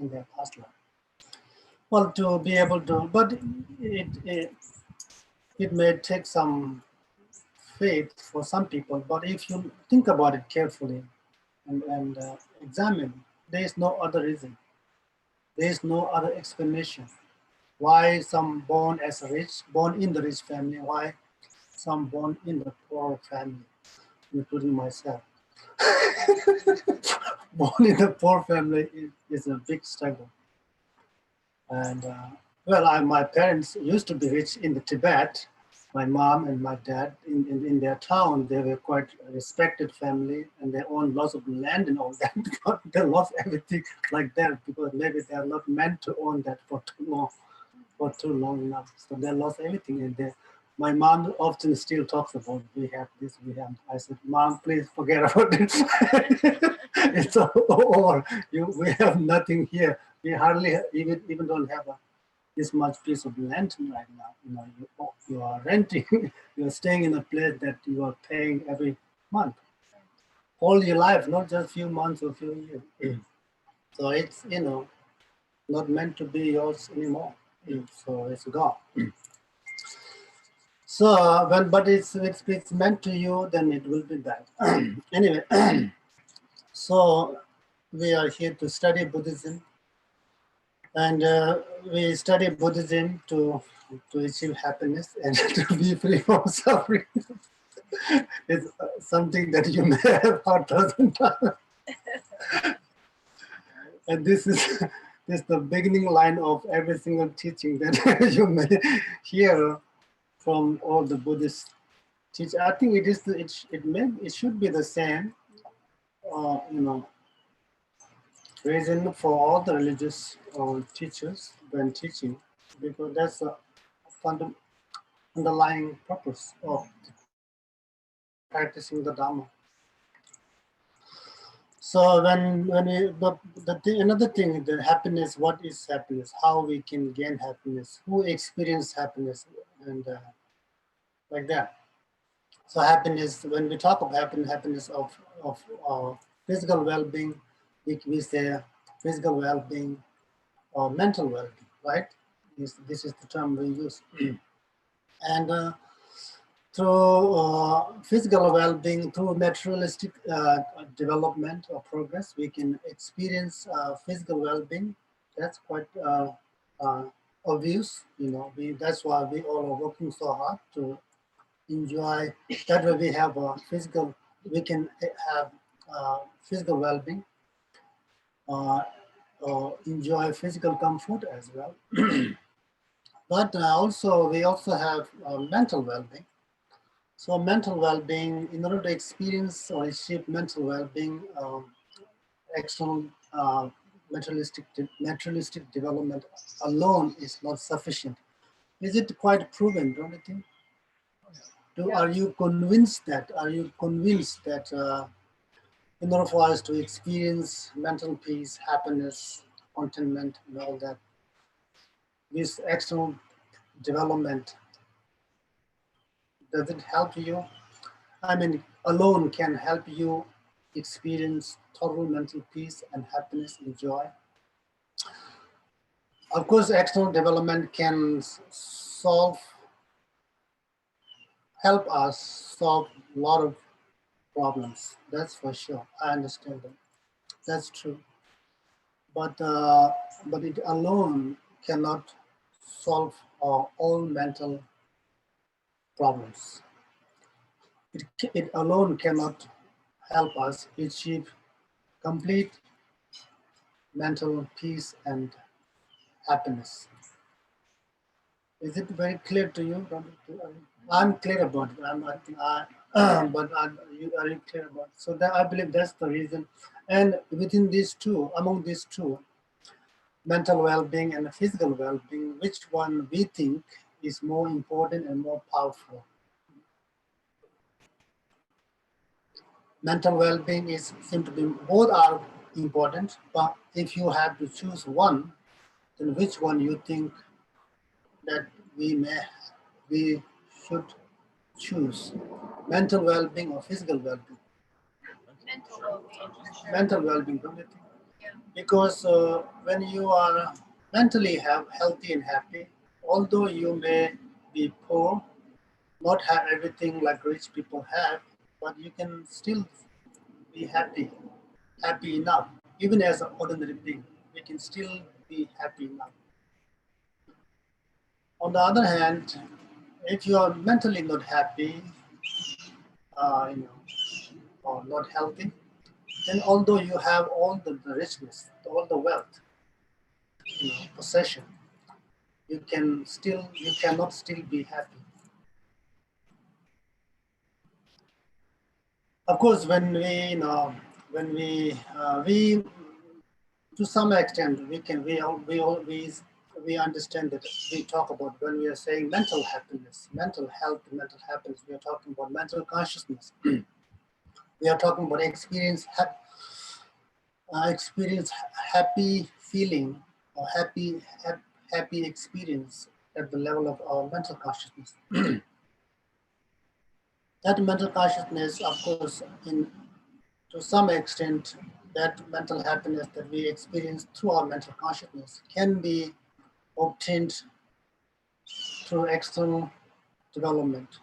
in their past life. Well, to be able to, but it may take some faith for some people, but if you think about it carefully and examine, there is no other reason. There is no other explanation. Why some born as a rich, born in the rich family, why some born in the poor family, including myself. Born in a poor family is a big struggle. And well, my parents used to be rich in the Tibet. My mom and my dad in their town, they were quite a respected family and they owned lots of land and all that. But they lost everything like that because maybe they are not meant to own that for too long enough. So they lost everything in there. My mom often still talks about, we have this, we have. I said, Mom, please forget about it. It's over. We have nothing here. We hardly even don't have this much piece of land right now. You are renting. You are staying in a place that you are paying every month, all your life, not just few months or few years. So it's not meant to be yours anymore. So it's gone. So but it's meant to you, then it will be that. Anyway, so we are here to study Buddhism, and we study Buddhism to achieve happiness and to be free from suffering. It's something that you may have heard 1,000 times. And this is the beginning line of every single teaching that you may hear from all the Buddhist teachers. I think it should be the same, reason for all the religious teachers when teaching, because that's a underlying purpose of practicing the Dharma. So another thing, the happiness, what is happiness? How we can gain happiness? Who experience happiness? And like that. So happiness, when we talk of happiness of physical well-being, we say physical well-being or mental well-being, right? This is the term we use. And through physical well-being, through materialistic development or progress, we can experience physical well-being. That's quite obvious, that's why we all are working so hard to enjoy. That way we have we can have physical well-being, enjoy physical comfort as well. But we also have mental well-being. So mental well-being, in order to experience or achieve mental well-being, external materialistic development alone is not sufficient. Is it quite proven, don't you think? Are you convinced that? In order for us to experience mental peace, happiness, contentment, and all that, this external development, does it help you? I mean, alone can help you experience total mental peace and happiness and joy. Of course, external development can help us solve a lot of problems. That's for sure. I understand that. That's true. But it alone cannot solve all mental problems. It alone cannot help us achieve complete mental peace and happiness. Is it very clear to you? I'm clear about it. Are you clear about it? So I believe that's the reason. And among these two, mental well-being and physical well-being, which one we think is more important and more powerful? Mental well-being seem to be, both are important, but if you have to choose one, then which one you think that we should choose? Mental well-being or physical well-being? Mental well-being. Mental well-being, don't you think? Yeah. Because when you are mentally healthy and happy, although you may be poor, not have everything like rich people have, but you can still be happy enough. Even as an ordinary being, we can still be happy enough. On the other hand, if you are mentally not happy, you know, or not healthy, then although you have all the richness, all the wealth, possession, you cannot still be happy. Of course, when we to some extent we understand that we talk about when we are saying mental happiness, mental health, mental happiness. We are talking about mental consciousness. We are talking about experience happy feeling or happy experience at the level of our mental consciousness. That mental consciousness, of course, to some extent, that mental happiness that we experience through our mental consciousness can be obtained through external development,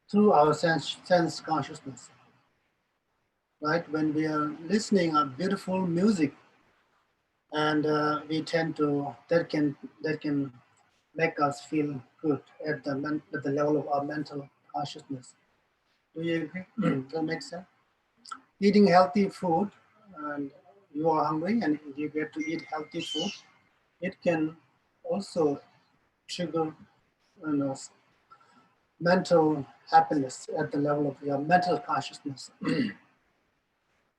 through our sense consciousness. Right? When we are listening to beautiful music, and we tend to that can make us feel good at the level of our mental consciousness. Do you agree? That makes sense. Eating healthy food, and you are hungry and you get to eat healthy food, it can also trigger, you know, mental happiness at the level of your mental consciousness.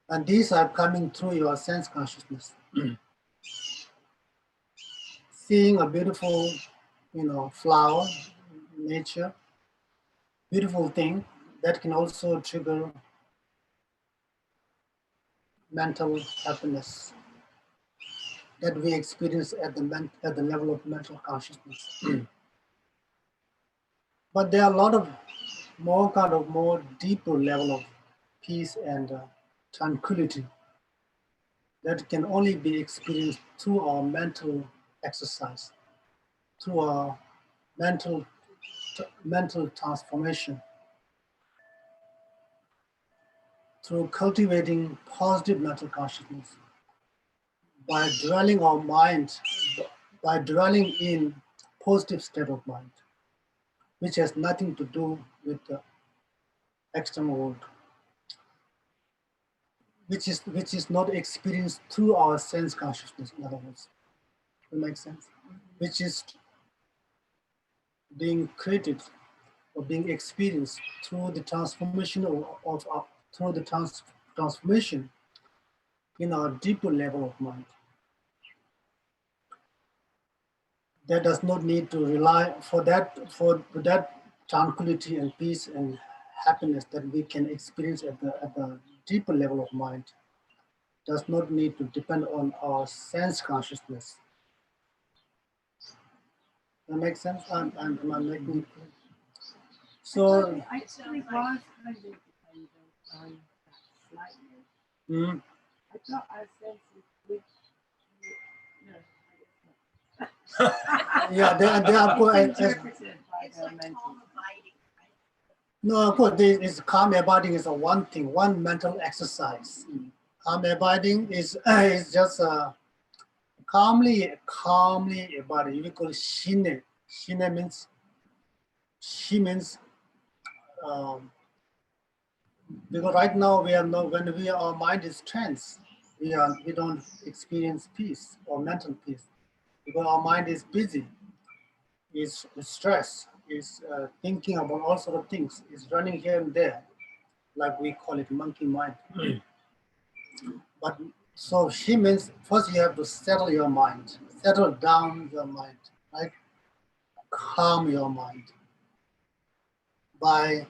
And these are coming through your sense consciousness. Seeing a beautiful, flower, nature, beautiful thing, that can also trigger mental happiness that we experience at the level of mental consciousness. But there are a lot of more deeper level of peace and tranquility that can only be experienced through our mental exercise, through our mental transformation, through cultivating positive mental consciousness, by dwelling our mind, by dwelling in positive state of mind, which has nothing to do with the external world, which is not experienced through our sense consciousness, in other words. That makes sense? Which is being created or being experienced through the transformation through the transformation in our deeper level of mind. That does not need to rely for that tranquility and peace and happiness that we can experience at the deeper level of mind. Does not need to depend on our sense consciousness. That makes sense? Am I making it clear? So I actually was kind of dependent on that slightly. I got a sense of which, yeah, they are interpreted by the mental. No, of course, this calm abiding is a one thing, one mental exercise. Calm abiding is just calmly abiding. We call it shine. Shine means because right now we are no when our mind is tense, we don't experience peace or mental peace because our mind is busy, is stressed, is thinking about all sort of things, is running here and there, like we call it monkey mind. But so she means first you have to settle your mind, settle down your mind, right? Calm your mind by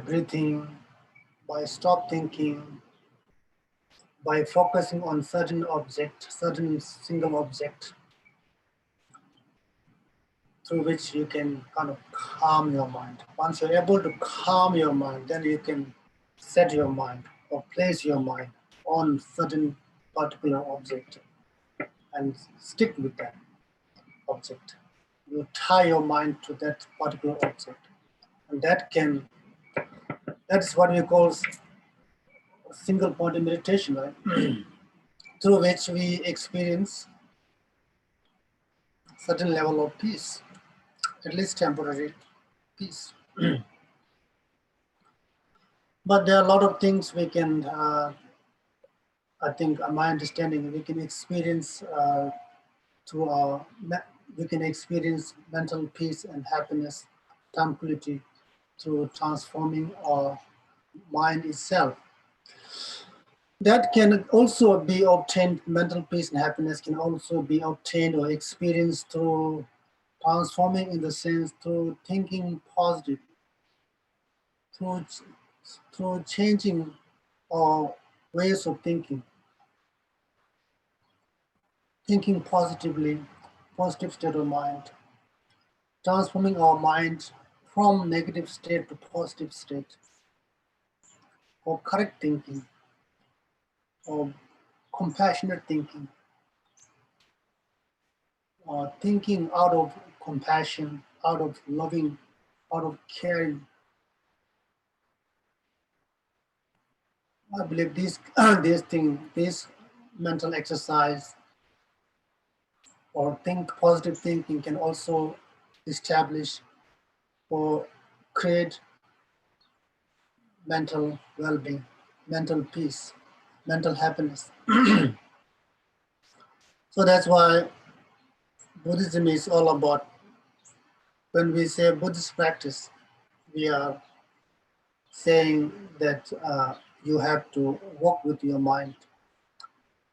breathing, by stop thinking, by focusing on certain object, certain single object, through which you can kind of calm your mind. Once you're able to calm your mind, then you can set your mind or place your mind on certain particular object and stick with that object. You tie your mind to that particular object. And that's what we call single point of meditation, right? Through which we experience certain level of peace, at least temporary peace. But there are a lot of things we can, I think, my understanding, we can experience through we can experience mental peace and happiness, tranquility through transforming our mind itself. That can also be obtained, mental peace and happiness can also be obtained or experienced through transforming, in the sense through thinking positive, through, through changing our ways of thinking positively, positive state of mind, transforming our mind from negative state to positive state, or correct thinking, or compassionate thinking, or thinking out of compassion, out of loving, out of caring. I believe this mental exercise or positive thinking can also establish or create mental well-being, mental peace, mental happiness. So that's why Buddhism is all about, when we say Buddhist practice, we are saying that you have to work with your mind.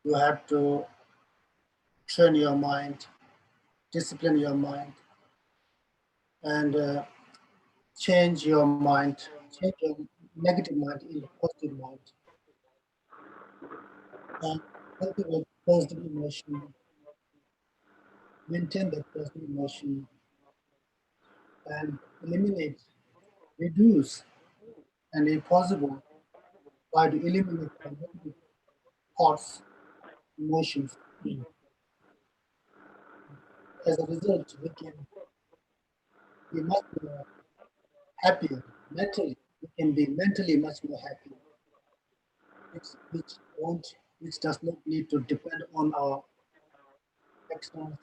You have to train your mind, discipline your mind, and change your mind, change your negative mind into positive mind. And cultivate positive emotion, maintain that positive emotion, and eliminate, reduce, and if possible, try to eliminate the negative thoughts, emotions. As a result, we can be much more happier mentally. We can be mentally much more happy, which does not need to depend on our external,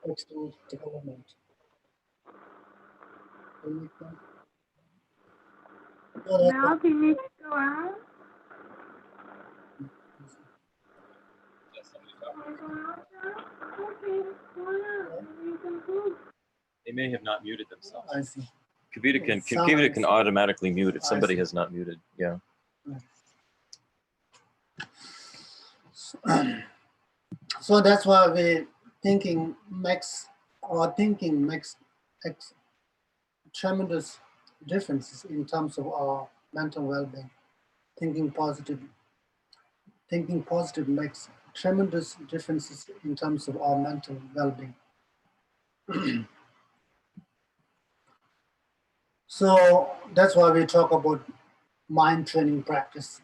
external development. Now do you need to go out? They may have not muted themselves. I see. Computer can automatically mute if somebody has not muted. Yeah. So that's why our thinking makes tremendous differences in terms of our mental well-being. Thinking positive makes tremendous differences in terms of our mental well-being. So that's why we talk about mind training practice.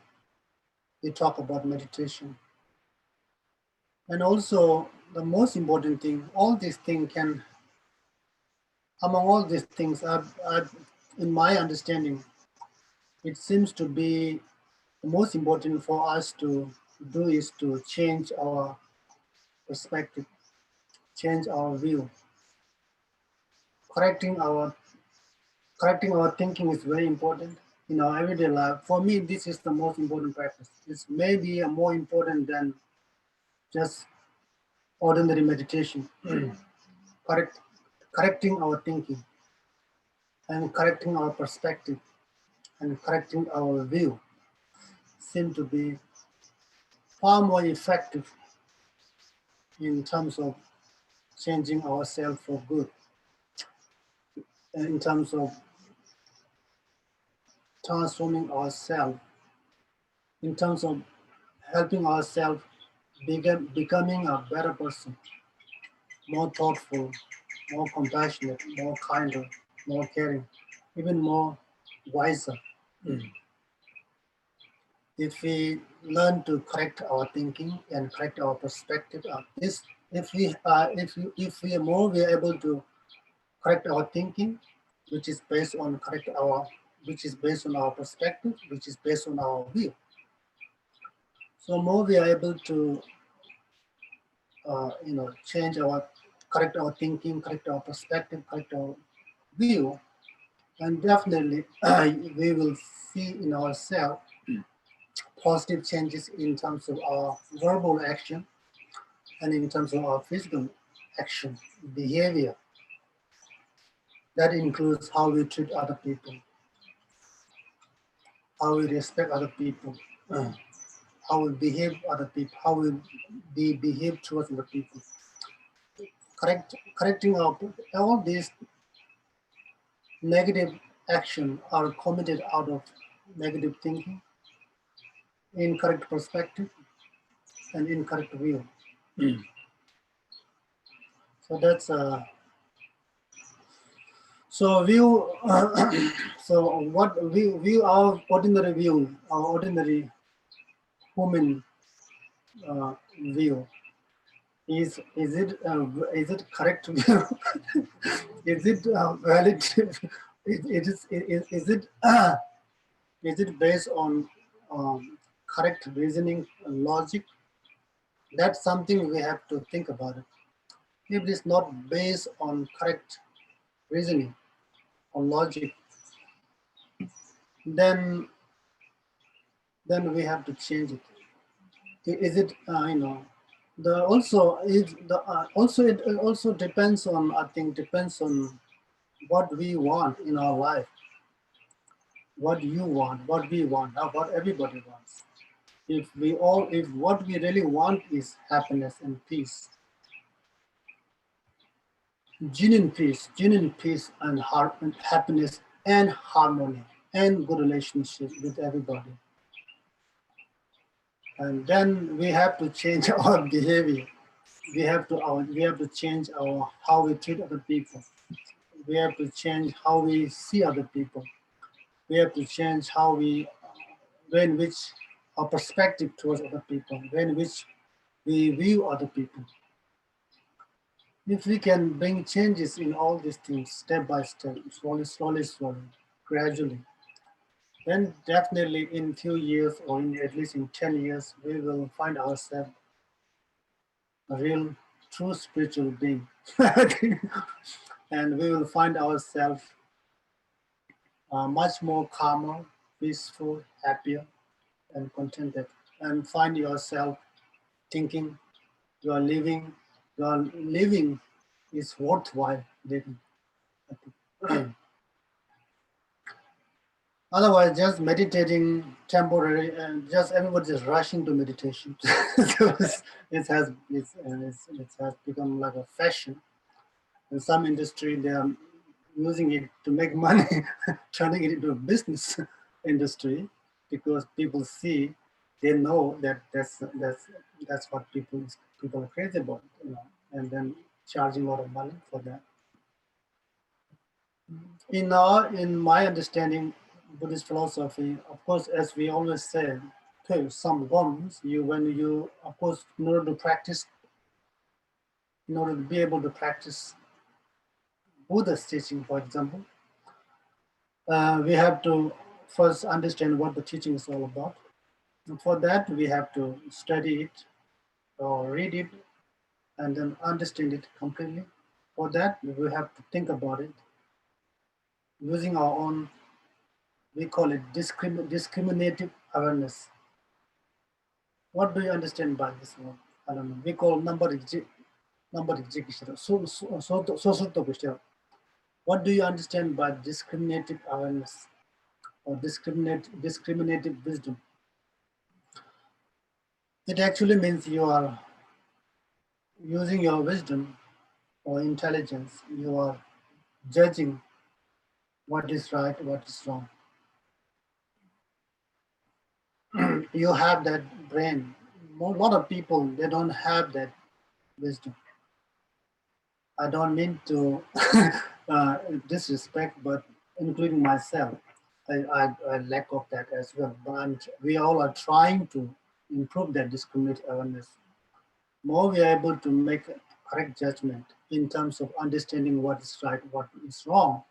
We talk about meditation. And also the most important thing, among all these things, in my understanding, it seems to be the most important for us to do is to change our perspective, change our view. Correcting our thinking is very important in our everyday life. For me, this is the most important practice. It's maybe more important than just ordinary meditation. Correcting our thinking and correcting our perspective and correcting our view seem to be far more effective in terms of changing ourselves for good, in terms of transforming ourselves, in terms of helping ourselves becoming a better person, more thoughtful, more compassionate, more kinder, more caring, even more wiser. if we learn to correct our thinking and correct our perspective, if we are more we are able to correct our thinking, which is based on which is based on our perspective, which is based on our view. So more we are able to correct our thinking, correct our perspective, correct our view, and definitely we will see in ourselves positive changes in terms of our verbal action and in terms of our physical action, behavior. That includes how we treat other people, how we respect other people, how we behave other people, how we behave towards other people. Correcting all these negative action are committed out of negative thinking, incorrect perspective, and incorrect view. So that's so view. So what view our ordinary view, our ordinary human view is it correct view? Is it valid? Is it based on correct reasoning and logic? That's something we have to think about it. If it is not based on correct reasoning or logic, then we have to change it. Is it the also is the also it also depends on, I think, depends on what we want in our life, what you want, what we want, what everybody wants. If what we really want is happiness and peace, genuine peace and heart and happiness and harmony and good relationship with everybody, and then we have to change our behavior. We have to change our how we treat other people. We have to change how we see other people. We have to change how we, when which our perspective towards other people, when which we view other people. If we can bring changes in all these things step by step, slowly, gradually, then definitely in few years or at least in 10 years, we will find ourselves a real, true spiritual being. And we will find ourselves much more calmer, peaceful, happier, and contented. And find yourself thinking your living is worthwhile living. Otherwise, just meditating temporary and just everybody is rushing to meditation. So it has become like a fashion. In some industry, they are using it to make money, turning it into a business industry, because people see, they know that that's what people are crazy about, and then charging a lot of money for that. In my understanding, Buddhist philosophy, of course, as we always say, okay, some ones when you, of course, in order to practice, in order to be able to practice Buddha's teaching, for example, we have to first understand what the teaching is all about. And for that, we have to study it or read it and then understand it completely. For that, we have to think about it using our own, we call it discriminative awareness. What do you understand by this word? I don't know. We call number execution. What do you understand by discriminative awareness or discriminative wisdom? It actually means you are using your wisdom or intelligence. You are judging what is right, what is wrong. You have that brain. A lot of people, they don't have that wisdom. I don't mean to disrespect, but including myself. I lack of that as well. But we all are trying to improve that discriminate awareness. More we are able to make a correct judgment in terms of understanding what is right, what is wrong,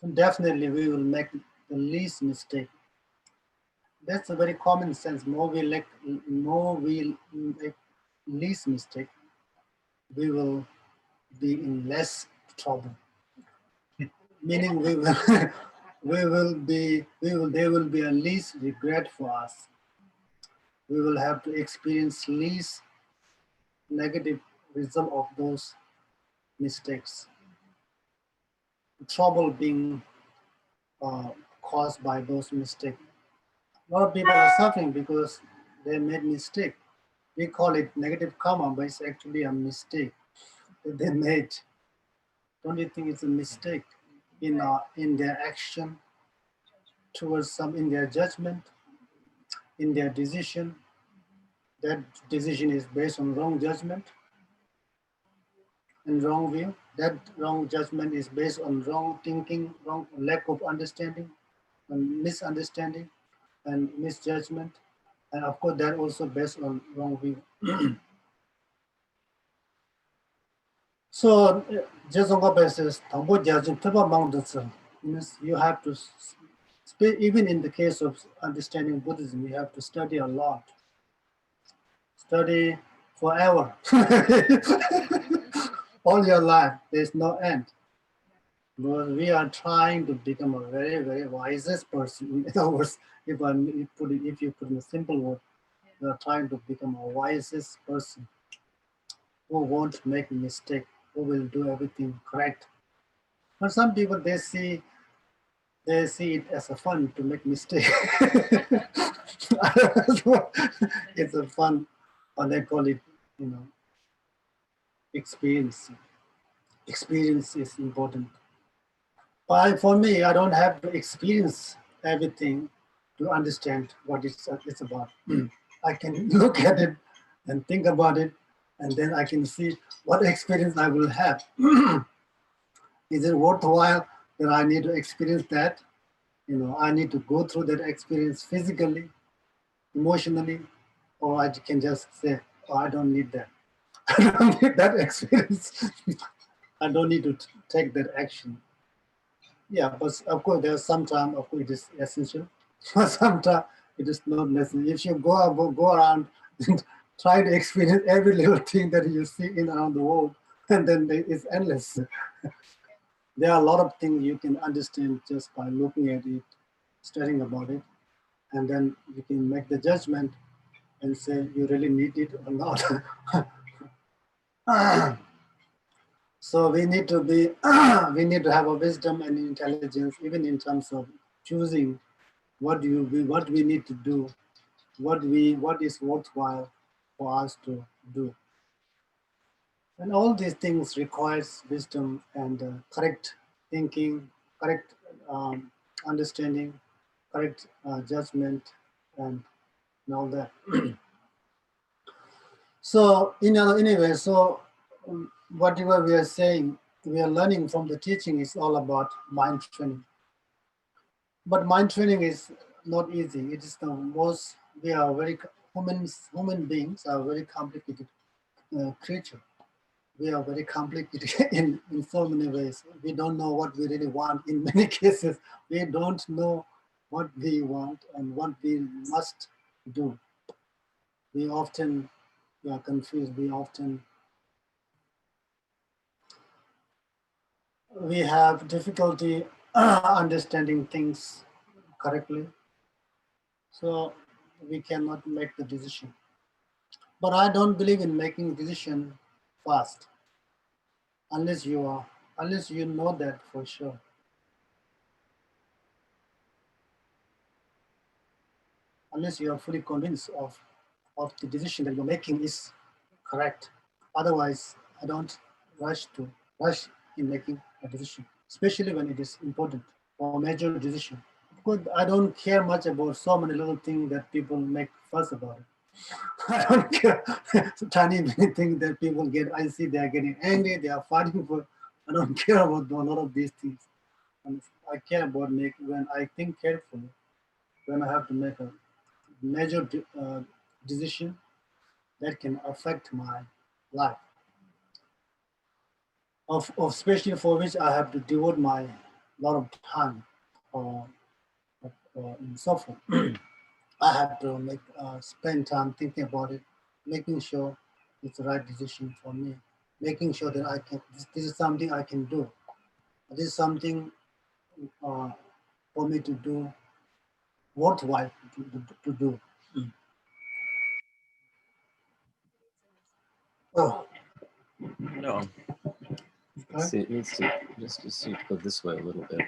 then definitely we will make the least mistake. That's a very common sense. More we make least mistake, we will be in less trouble. Meaning we will there will be a least regret for us. We will have to experience least negative result of those mistakes. Trouble being caused by those mistakes. A lot of people are suffering because they made mistake. We call it negative karma, but it's actually a mistake that they made. Don't you think it's a mistake in their action towards some, in their judgment, in their decision? That decision is based on wrong judgment and wrong view. That wrong judgment is based on wrong thinking, wrong lack of understanding, and misunderstanding, and misjudgment. And of course, that also based on wrong view. So, just on basis, means you have to, even in the case of understanding Buddhism, you have to study a lot, study forever, all your life. There's no end. Because we are trying to become a very, very wisest person. In other words, if you put in a simple word, we are trying to become a wisest person who won't make a mistake, who will do everything correct. But some people they see it as a fun to make mistake. It's a fun, or they call it, experience. Experience is important. But for me, I don't have to experience everything to understand what it's about. I can look at it and think about it, and then I can see what experience I will have. Is it worthwhile that I need to experience that? I need to go through that experience physically, emotionally, or I can just say, oh, I don't need that. I don't need that experience. I don't need to take that action. Yeah, but of course, there's sometimes, of course, it is essential. Sometimes it is not necessary. If you go around and try to experience every little thing that you see in around the world, and then it's endless. There are a lot of things you can understand just by looking at it, studying about it, and then you can make the judgment and say you really need it or not. So we need to we need to have a wisdom and intelligence, even in terms of choosing what we need to do, what is worthwhile for us to do. And all these things requires wisdom and correct thinking, correct understanding, correct judgment, and all that. So anyway, so whatever we are saying, we are learning from the teaching is all about mind training. But mind training is not easy. It is the most, we are very, human beings are very complicated creature. We are very complicated in so many ways. We don't know what we really want in many cases. We don't know what we want and what we must do. We are confused. We have difficulty understanding things correctly. So we cannot make the decision. But I don't believe in making decision fast unless you know that for sure. Unless you are fully convinced of the decision that you're making is correct. Otherwise, I don't rush in making a decision, especially when it is important or major decision. Because I don't care much about so many little things that people make fuss about it. I don't care. Tiny things that people I see they are getting angry, they are fighting for. I don't care about a lot of these things. And I care about when I think carefully, when I have to make a major decision that can affect my life, of especially for which I have to devote my lot of time or in suffering. I have to spend time thinking about it, making sure it's the right decision for me, making sure that I can. This is something I can do. This is something uh, for me to do, worthwhile to do. Mm. Oh, No. okay. See, it needs to just need to go this way a little bit,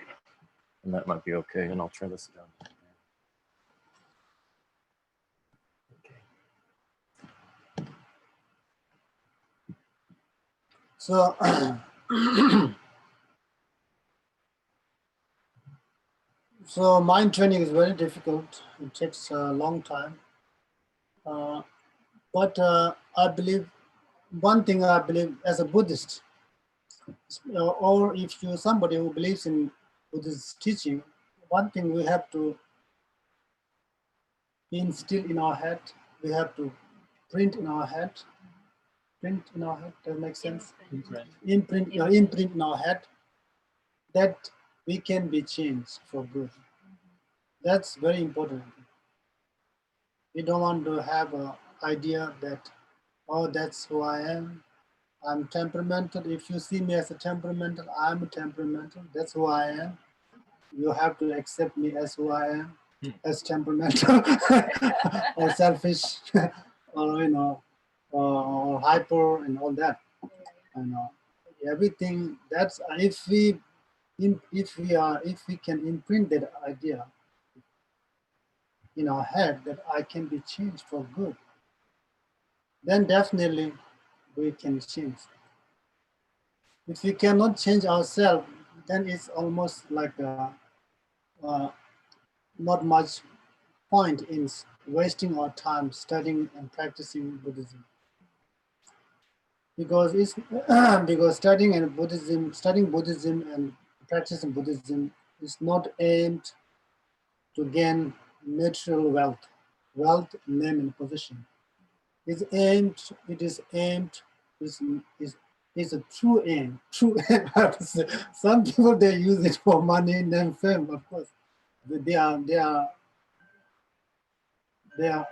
and that might be okay. And I'll try this down. So, so mind training is very difficult. It takes a long time. But I believe one thing I believe as a Buddhist, or if you're somebody who believes in Buddhist teaching, one thing we have to instill in our head, we have to print in our head, does that make sense? Imprint in our head that we can be changed for good. That's very important. We don't want to have an idea that, oh, that's who I am. I'm temperamental. If you see me as a temperamental, I'm a temperamental. That's who I am. You have to accept me as who I am, as temperamental or selfish, or or hyper and all that. And everything. That's if we can imprint that idea in our head that I can be changed for good, then definitely we can change. If we cannot change ourselves, then it's almost like uh, not much point in wasting our time studying and practicing Buddhism. Because it's because studying Buddhism and practicing Buddhism is not aimed to gain material wealth, name, and position. It is aimed, is a true aim, I have to say. Some people, they use it for money, name, fame, of course. They are, they are, they are,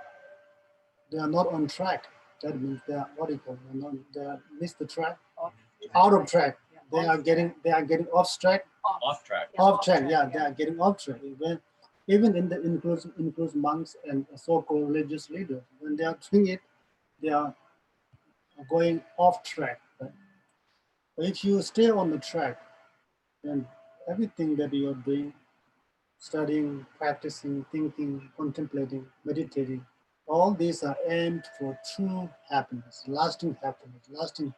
they are not on track. That means they are, what do you call it? They are missed the track, out of track. They are getting off track. Off track. Off track, yeah, they are getting off track. Even in the includes monks and so-called religious leaders, when they are doing it, they are going off track. But if you stay on the track, then everything that you are doing, studying, practicing, thinking, contemplating, meditating, all these are aimed for true happiness, lasting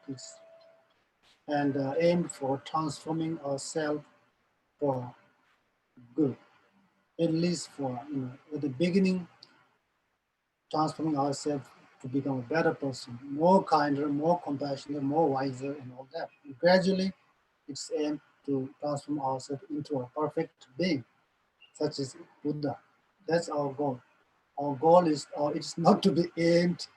peace, and aimed for transforming ourselves for good. At least for, at the beginning, transforming ourselves to become a better person, more kinder, more compassionate, more wiser, and all that. And gradually, it's aimed to transform ourselves into a perfect being, such as Buddha. That's our goal. Our goal is, it's not to be aimed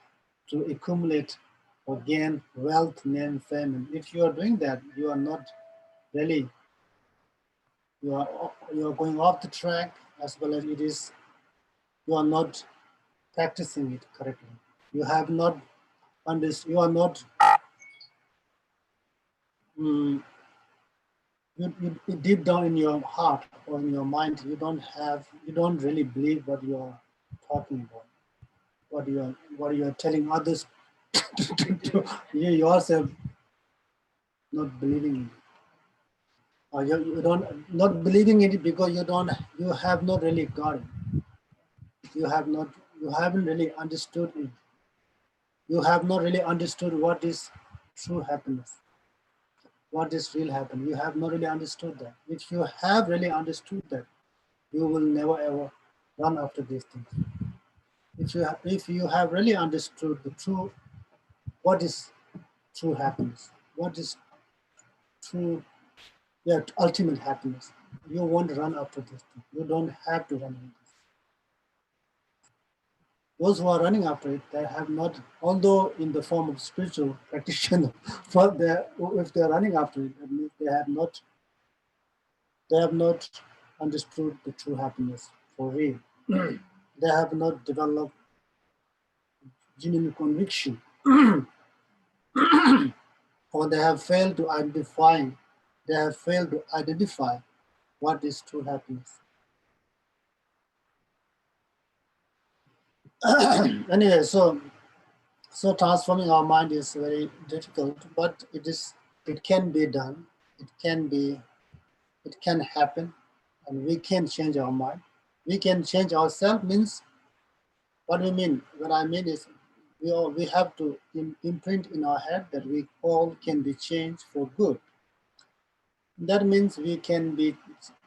to accumulate or gain wealth, name, fame. And if you are doing that, you are not really, you are going off the track, as well as you are not practicing it correctly. You have not you are not, mm, deep down in your heart or in your mind, you don't really believe what you are talking about, what you are telling others to you yourself not believing in it. Or you don't not believing in it because you have not really got it. You haven't really understood it. You have not really understood what is true happiness, what is real happiness. You have not really understood that. If you have really understood that, you will never ever run after these things. If you have really understood what is true happiness, what is true, yeah, ultimate happiness, you won't run after this. You don't have to run after this. Those who are running after it, they have not, although in the form of spiritual practitioner, but if they're running after it, that means they have not understood the true happiness for real. They have not developed genuine conviction, or they have failed to identify. They have failed to identify what is true happiness. Anyway, so transforming our mind is very difficult, but it can be done. It can happen, and we can change our mind. We can change ourselves means what we mean. What I mean is we have to imprint in our head that we all can be changed for good. That means we can be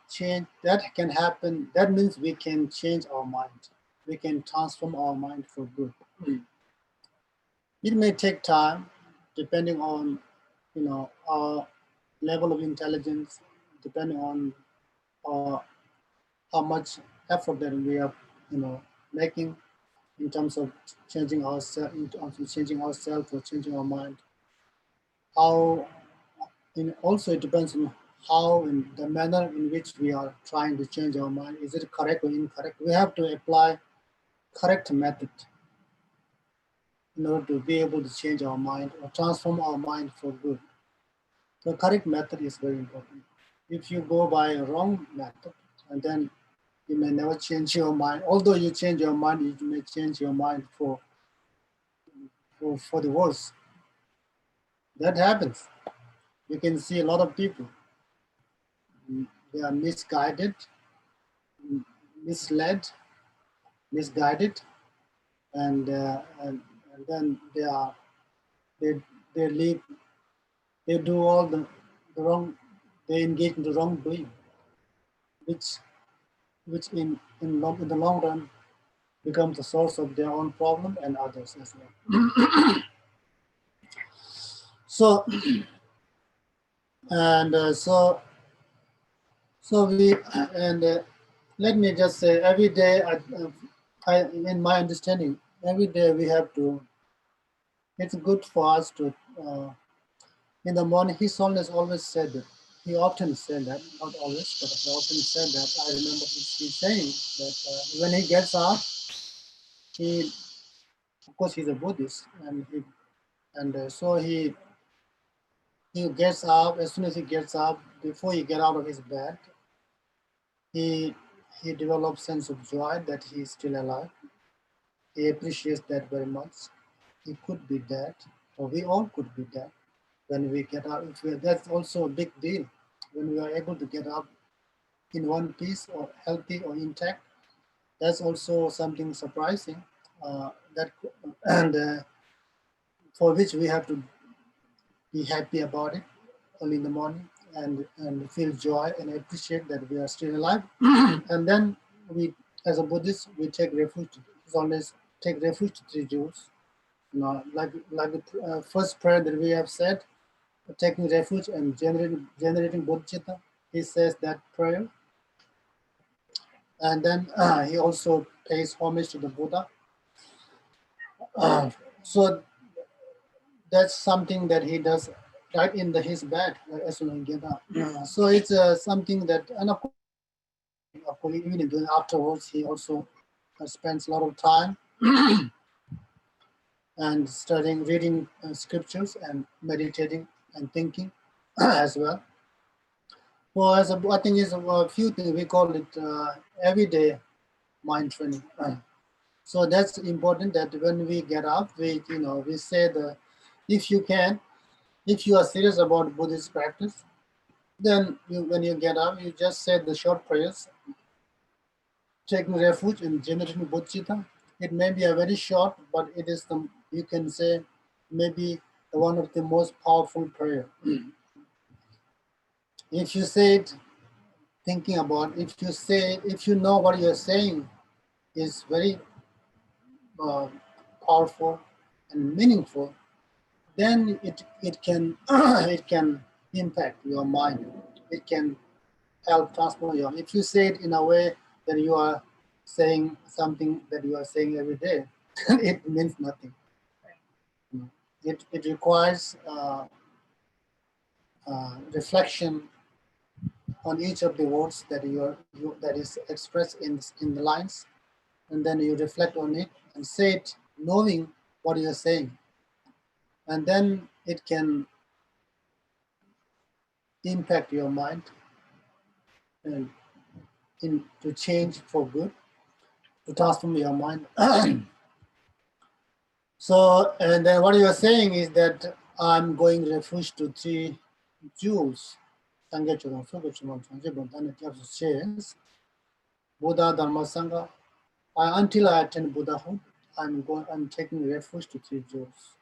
changed. That can happen. That means we can change our mind. We can transform our mind for good. It may take time, depending on our level of intelligence, depending on how much effort that we are making in terms of changing ourselves, or changing our mind. How, and also it depends on how and the manner in which we are trying to change our mind. Is it correct or incorrect? We have to apply correct method in order to be able to change our mind or transform our mind for good. The correct method is very important. If you go by a wrong method, and then you may never change your mind. Although you change your mind, you may change your mind for the worse. That happens. You can see a lot of people. They are misguided, misled, misguided, and then they leave. They do all the wrong. They engage in the wrongdoing, which in the long run becomes the source of their own problem and others as well. So and so we and let me just say, every day, in my understanding, every day we have to. It's good for us to. In the morning, His Holiness always said that. He often said that, not always, but he often said that. I remember he saying that when he gets up, of course, he's a Buddhist, so he gets up. As soon as he gets up, before he get out of his bed, he develops sense of joy that he is still alive. He appreciates that very much. He could be dead, or we all could be dead when we get up. That's also a big deal. When we are able to get up in one piece, or healthy or intact, that's also something surprising. For which we have to be happy about it early in the morning, and feel joy and appreciate that we are still alive. And then we, as a Buddhist, we take refuge. It's always take refuge to three jewels. Like the first prayer that we have said, taking refuge and generating bodhicitta. He says that prayer, and then he also pays homage to the Buddha. So that's something that he does right in his bed as soon as he get up. So it's something that, and of course, even afterwards, he also spends a lot of time and studying, reading scriptures, and meditating and thinking as well. Well, I think it's a few things. We call it everyday mind training. So that's important, that when we get up, we say if you are serious about Buddhist practice, then when you get up, you just say the short prayers, taking refuge in generating bodhicitta. It may be a very short, but it is you can say maybe one of the most powerful prayer. If you say it thinking about, if you know what you're saying is very powerful and meaningful, then it can it can impact your mind. It can help transform your. If you say it in a way that you are saying something that you are saying every day, it means nothing. It requires reflection on each of the words that that is expressed in the lines, and then you reflect on it and say it knowing what you are saying, and then it can impact your mind and to change for good, to transform your mind. So, and then what you are saying is that I'm going refuge to 3 jewels. Says Buddha, Dharma, Sangha. Until I attain Buddhahood, I'm taking refuge to 3 jewels.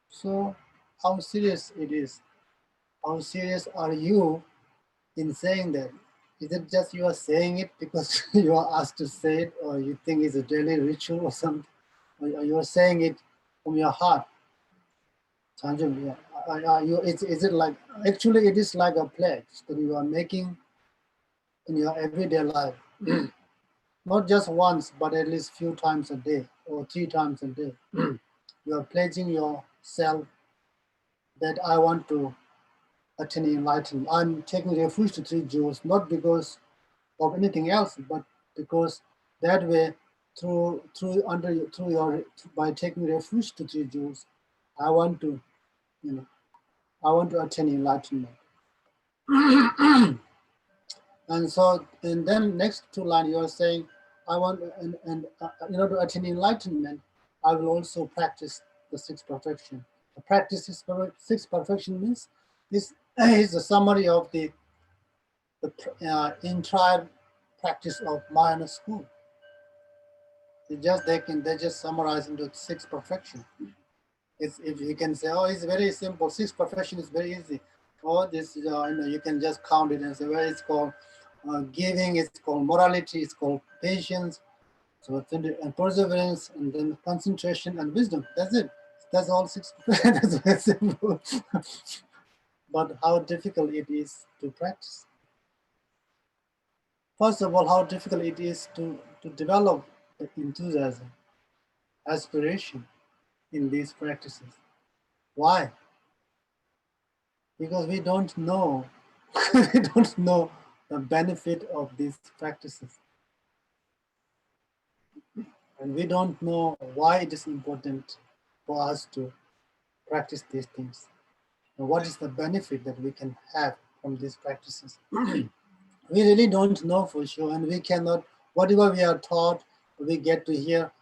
So, how serious it is? How serious are you in saying that? Is it just you are saying it because you are asked to say it, or you think it's a daily ritual or something? Or you are saying it from your heart? Sanjay, yeah. Is it like, actually it is like a pledge that you are making in your everyday life. Not just once, but at least few times a day or 3 times a day. You are pledging yourself that I want to attain enlightenment. I'm taking refuge to 3 jewels, not because of anything else, but because that way, by taking refuge to 3 jewels, I want to, I want to attain enlightenment. And so, and then next 2 lines, you are saying, I want, and in order to attain enlightenment, I will also practice the 6th perfection. The practice is 6th perfection means this is a summary of the entire practice of Mahayana school. They just summarize into 6th perfection. It's, if you can say, oh, it's very simple. 6th perfection is very easy. Oh, this you can just count it and say, well, it's called giving, it's called morality, it's called patience, so and perseverance, and then concentration and wisdom. That's it. That's all 6. That's very simple. But how difficult it is to practice. First of all, how difficult it is to develop the enthusiasm, aspiration in these practices. Why? Because we don't know, we don't know the benefit of these practices. And we don't know why it is important for us to practice these things. And what is the benefit that we can have from these practices? We really don't know for sure, and we cannot, whatever we are taught, we get to hear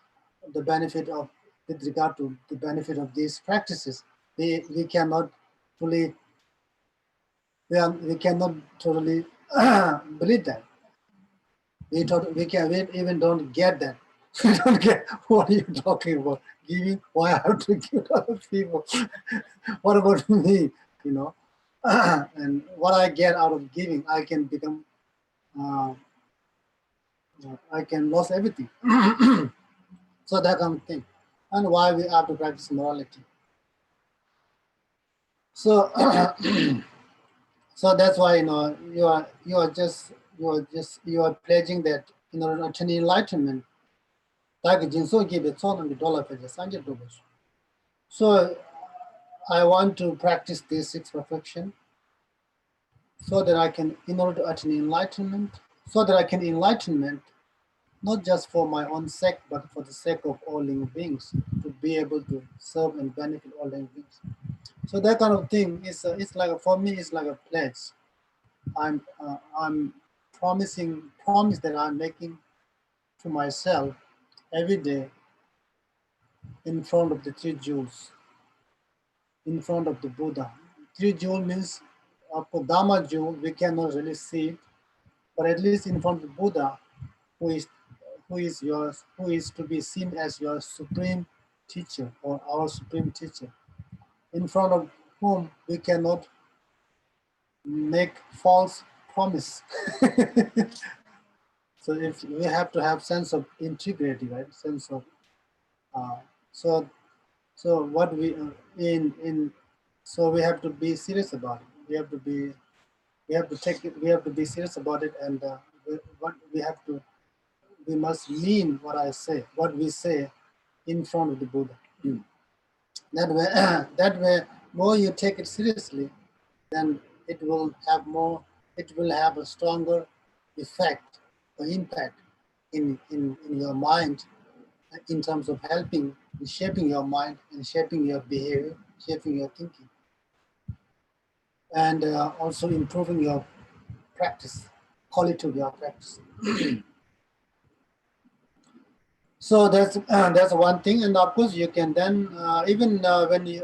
the benefit of, with regard to the benefit of these practices. We cannot fully, we cannot totally believe that. We even don't get that. We don't get what are you talking about? Giving? Why I have to give to other people? What about me? And what I get out of giving, I can become, I can lose everything. So that kind of thing. And why we have to practice morality. So, so that's why you are pledging that in order to attain enlightenment. So I want to practice this 6th perfection so that I can, in order to attain enlightenment, so that I can enlightenment, not just for my own sake, but for the sake of all living beings, to be able to serve and benefit all living beings. So that kind of thing is, it's like, for me, it's like a pledge. I'm promise that I'm making to myself every day in front of the 3 jewels, in front of the Buddha. 3 jewel means, for Dharma jewel, we cannot really see it, but at least in front of the Buddha, who is to be seen as your supreme teacher or our supreme teacher, in front of whom we cannot make false promise. So if we have to have sense of integrity, right? Sense of so what we so we have to be serious about it. We have to be We have to take it. We have to be serious about it, and we must mean what I say, what we say, in front of the Buddha. That way, that way, more you take it seriously, then it will have more. It will have a stronger effect or impact in your mind, in terms of helping, shaping your mind and shaping your behavior, shaping your thinking, and also improving your practice, quality of your practice. So that's one thing, and of course you can then even when you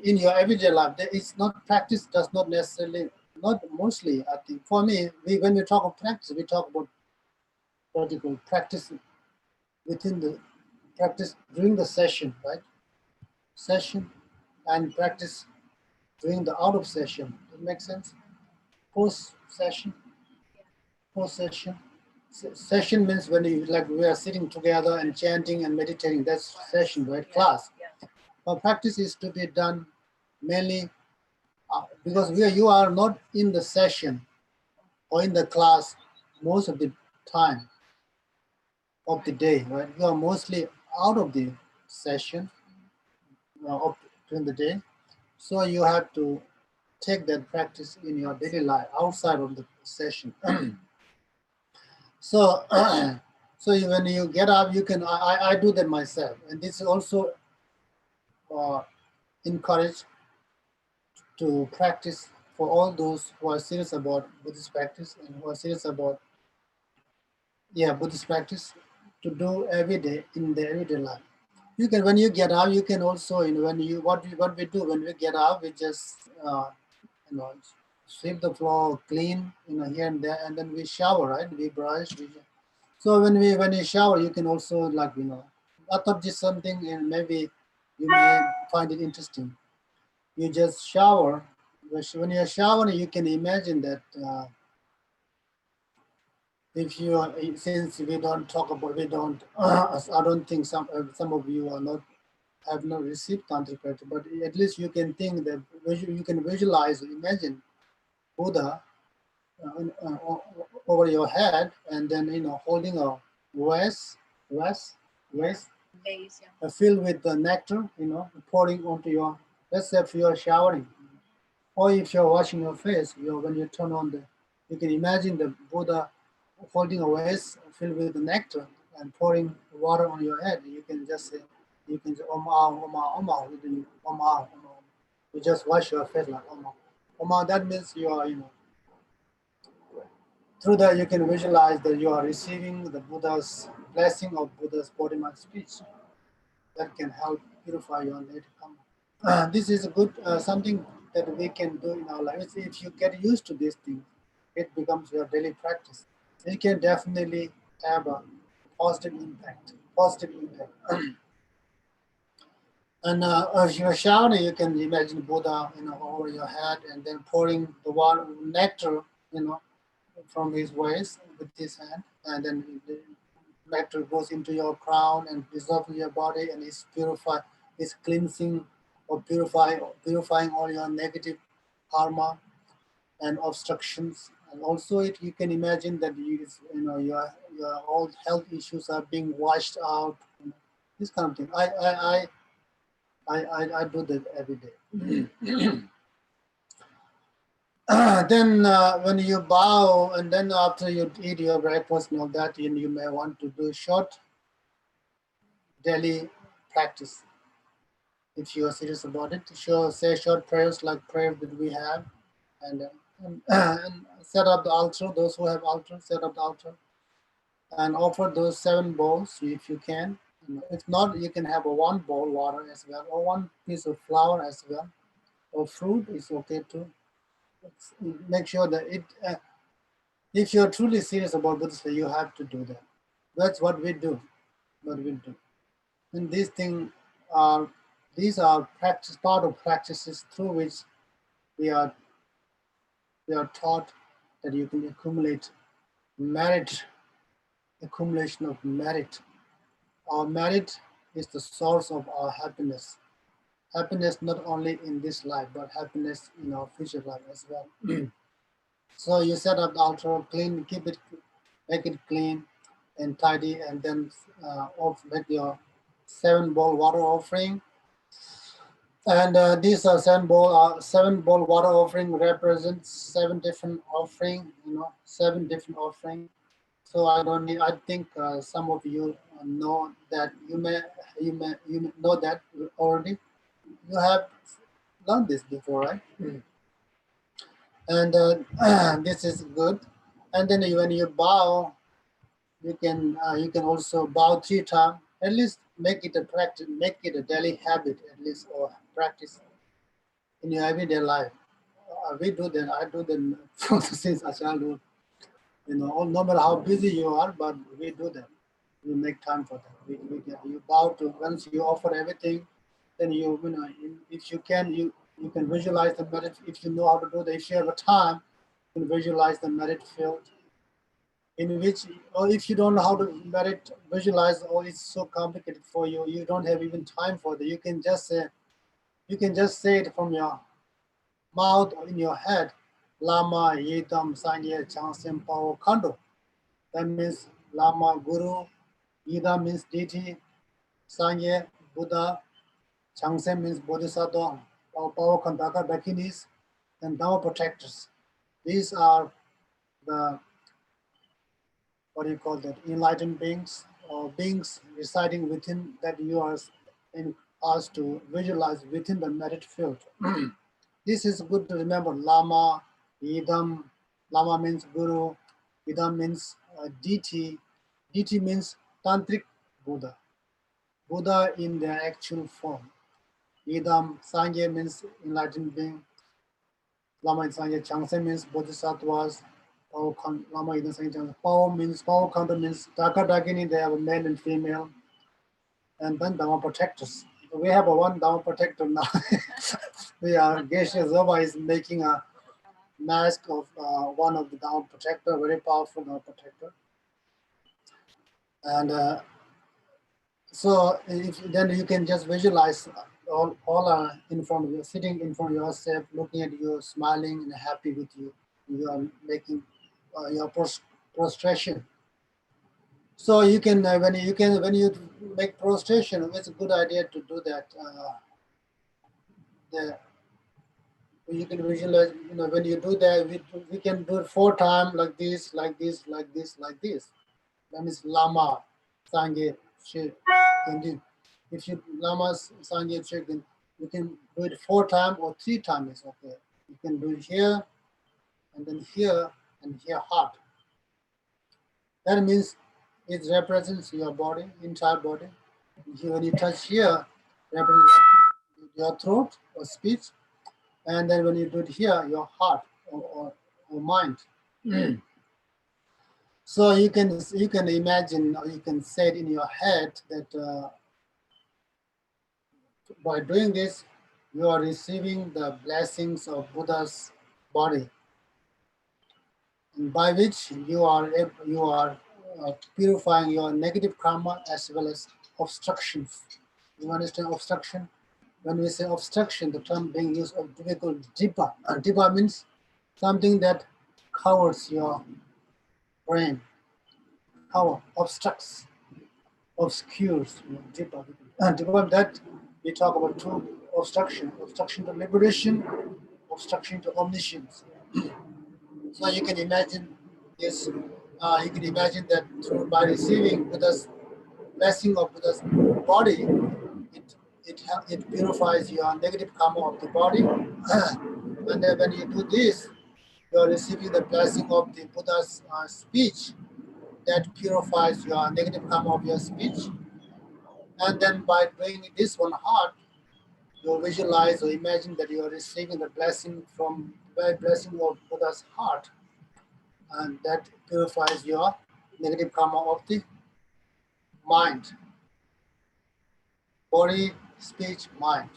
in your everyday life, there is not practice does not necessarily, not mostly. I think for me, when we talk of practice, we talk about practical practice within the practice during the session, right? Session and practice during the out of session. Does it make sense? Post session, post session. Session means when you like we are sitting together and chanting and meditating. That's session, right? Class. But practice is to be done mainly because you are not in the session or in the class most of the time of the day, right? You are mostly out of the session during the day. So you have to take that practice in your daily life outside of the session. So, so when you get up, you can. I do that myself, and this is also encouraged to practice for all those who are serious about Buddhist practice and who are serious about Buddhist practice to do every day in their everyday life. You can when you get up, you can also when you what we do when we get up, we just you know sweep the floor, clean here and there, and then we shower, right? We brush. So when you shower, you can also like I thought this something and maybe you may find it interesting. You just shower. When you're showering, you can imagine that if you are, since we don't talk about we don't I don't think some of you are not have not received tantric practice, but at least you can think that you can visualize, imagine Buddha over your head, and then holding a vase filled with the nectar, pouring onto your. Let's say if you are showering, or if you're washing your face, when you turn on you can imagine the Buddha holding a vase filled with the nectar and pouring water on your head. You can just say, Oma, Oma, Oma, Oma, Oma. You just wash your face like Oma. Oma, that means you are, through that you can visualize that you are receiving the Buddha's blessing of Buddha's body, mind, speech. That can help purify your native karma. This is a good something that we can do in our lives. If you get used to these things, it becomes your daily practice. It can definitely have a positive impact. Positive impact. And if you're showering, you can imagine Buddha, over your head, and then pouring the water, nectar, from his waist with his hand, and then the nectar goes into your crown and dissolves your body, and is cleansing or purifying all your negative karma and obstructions. And also, you can imagine that your all health issues are being washed out. This kind of thing. I do that every day. Then when you bow, and then after you eat your breakfast and all that, you may want to do short daily practice. If you are serious about it, say short prayers like prayers that we have, and set up the altar. Those who have altar, set up the altar, and offer those 7 bowls if you can. If not, you can have a 1 bowl water as well, or 1 piece of flour as well, or fruit is okay too. Make sure that if you're truly serious about Buddhism, you have to do that. That's what we do. And these are part of practices through which we are taught that you can accumulate merit, accumulation of merit. Our merit is the source of our happiness. Happiness not only in this life, but happiness in our future life as well. So you set up the altar, clean, make it clean and tidy, and then make your 7-bowl water offering. And these are 7-bowl water offering represents 7 different offering, 7 different offering. So I don't need. I think some of you know that you may know that already. You have learned this before, right? And this is good. And then when you bow, you can also bow 3 times. At least make it a practice, make it a daily habit at least, or practice in your everyday life. We do that. I do them since a childhood. No matter how busy you are, but we do that. We make time for that. You bow to, once you offer everything, then if you can, you can visualize the merit. If you know how to do that, if you have a time, you can visualize the merit field. In which, or if you don't know how to visualize, or it's so complicated for you, you don't have even time for that. You can just say it from your mouth or in your head. Lama, Yedam, Sanye, Changsem, Pao, Kando. That means Lama, Guru. Yedam means deity. Sanye, Buddha. Changsem means Bodhisattva. Pao, Kandaka, Dakinis, and Dhamma protectors. These are the, what do you call that, enlightened beings, or beings residing within, that you are asked to visualize within the merit field. This is good to remember. Lama, Idam. Lama means Guru. Idam means deity. Deity means Tantric Buddha. Buddha in their actual form. Idam, Sangye means enlightened being. Lama and Sangye, Changse means Bodhisattvas. Lama Idam Sangye Changse. Pao means, Pao Kanda means Daka Dakini, they have a male and female. And then Dhamma protectors. We have a one Dhamma protector now. Geshe Zoba is making a mask of one of the Dhamma protector, very powerful Dhamma protector. And so then you can just visualize all in front of you, sitting in front of yourself, looking at you, smiling and happy with you. You are making your prostration. So you can when you make prostration, it's a good idea to do that. You can visualize, when you do that, we can do it 4 times, like this, like this, like this, like this. That means Lama, Sangye, Shir, Kendin. If you Lama, Sangye, Shir, you can do it 4 times or 3 times is okay. You can do it here, and then here, and here heart. That means it represents your body, entire body. When you touch here, represents your throat or speech. And then when you do it here, your heart or mind. So you can imagine, or you can say it in your head that by doing this, you are receiving the blessings of Buddha's body, by which you are purifying your negative karma as well as obstructions. You understand obstruction? When we say obstruction, the term being used of typical dipa. Dipa means something that covers your brain, obstructs, obscures. Dipa. Dipa, that we talk about 2 obstruction to liberation, obstruction to omniscience. So you can imagine this. You can imagine that by receiving Buddha's blessing of Buddha's body, it purifies your negative karma of the body. And then when you do this, you are receiving the blessing of the Buddha's speech that purifies your negative karma of your speech. And then by doing this one heart, you visualize or imagine that you are receiving the blessing from the blessing of Buddha's heart, and that purifies your negative karma of the mind, body, speech, mind.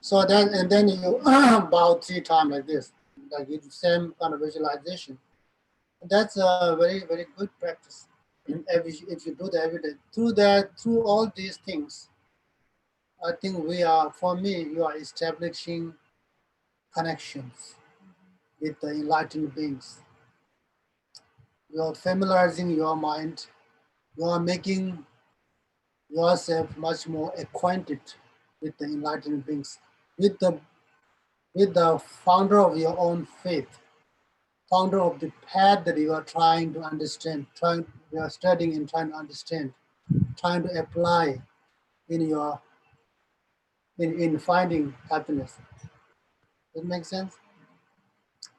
So then you bow 3 times like this, like the same kind of visualization. That's a very, very good practice. If you do that every day, through all these things, I think for me, you are establishing connections. with the enlightened beings. You are familiarizing your mind. You are making yourself much more acquainted with the enlightened beings, with the founder of your own faith, founder of the path that you are trying to understand, you are studying and trying to understand, trying to apply in your in finding happiness. That makes sense?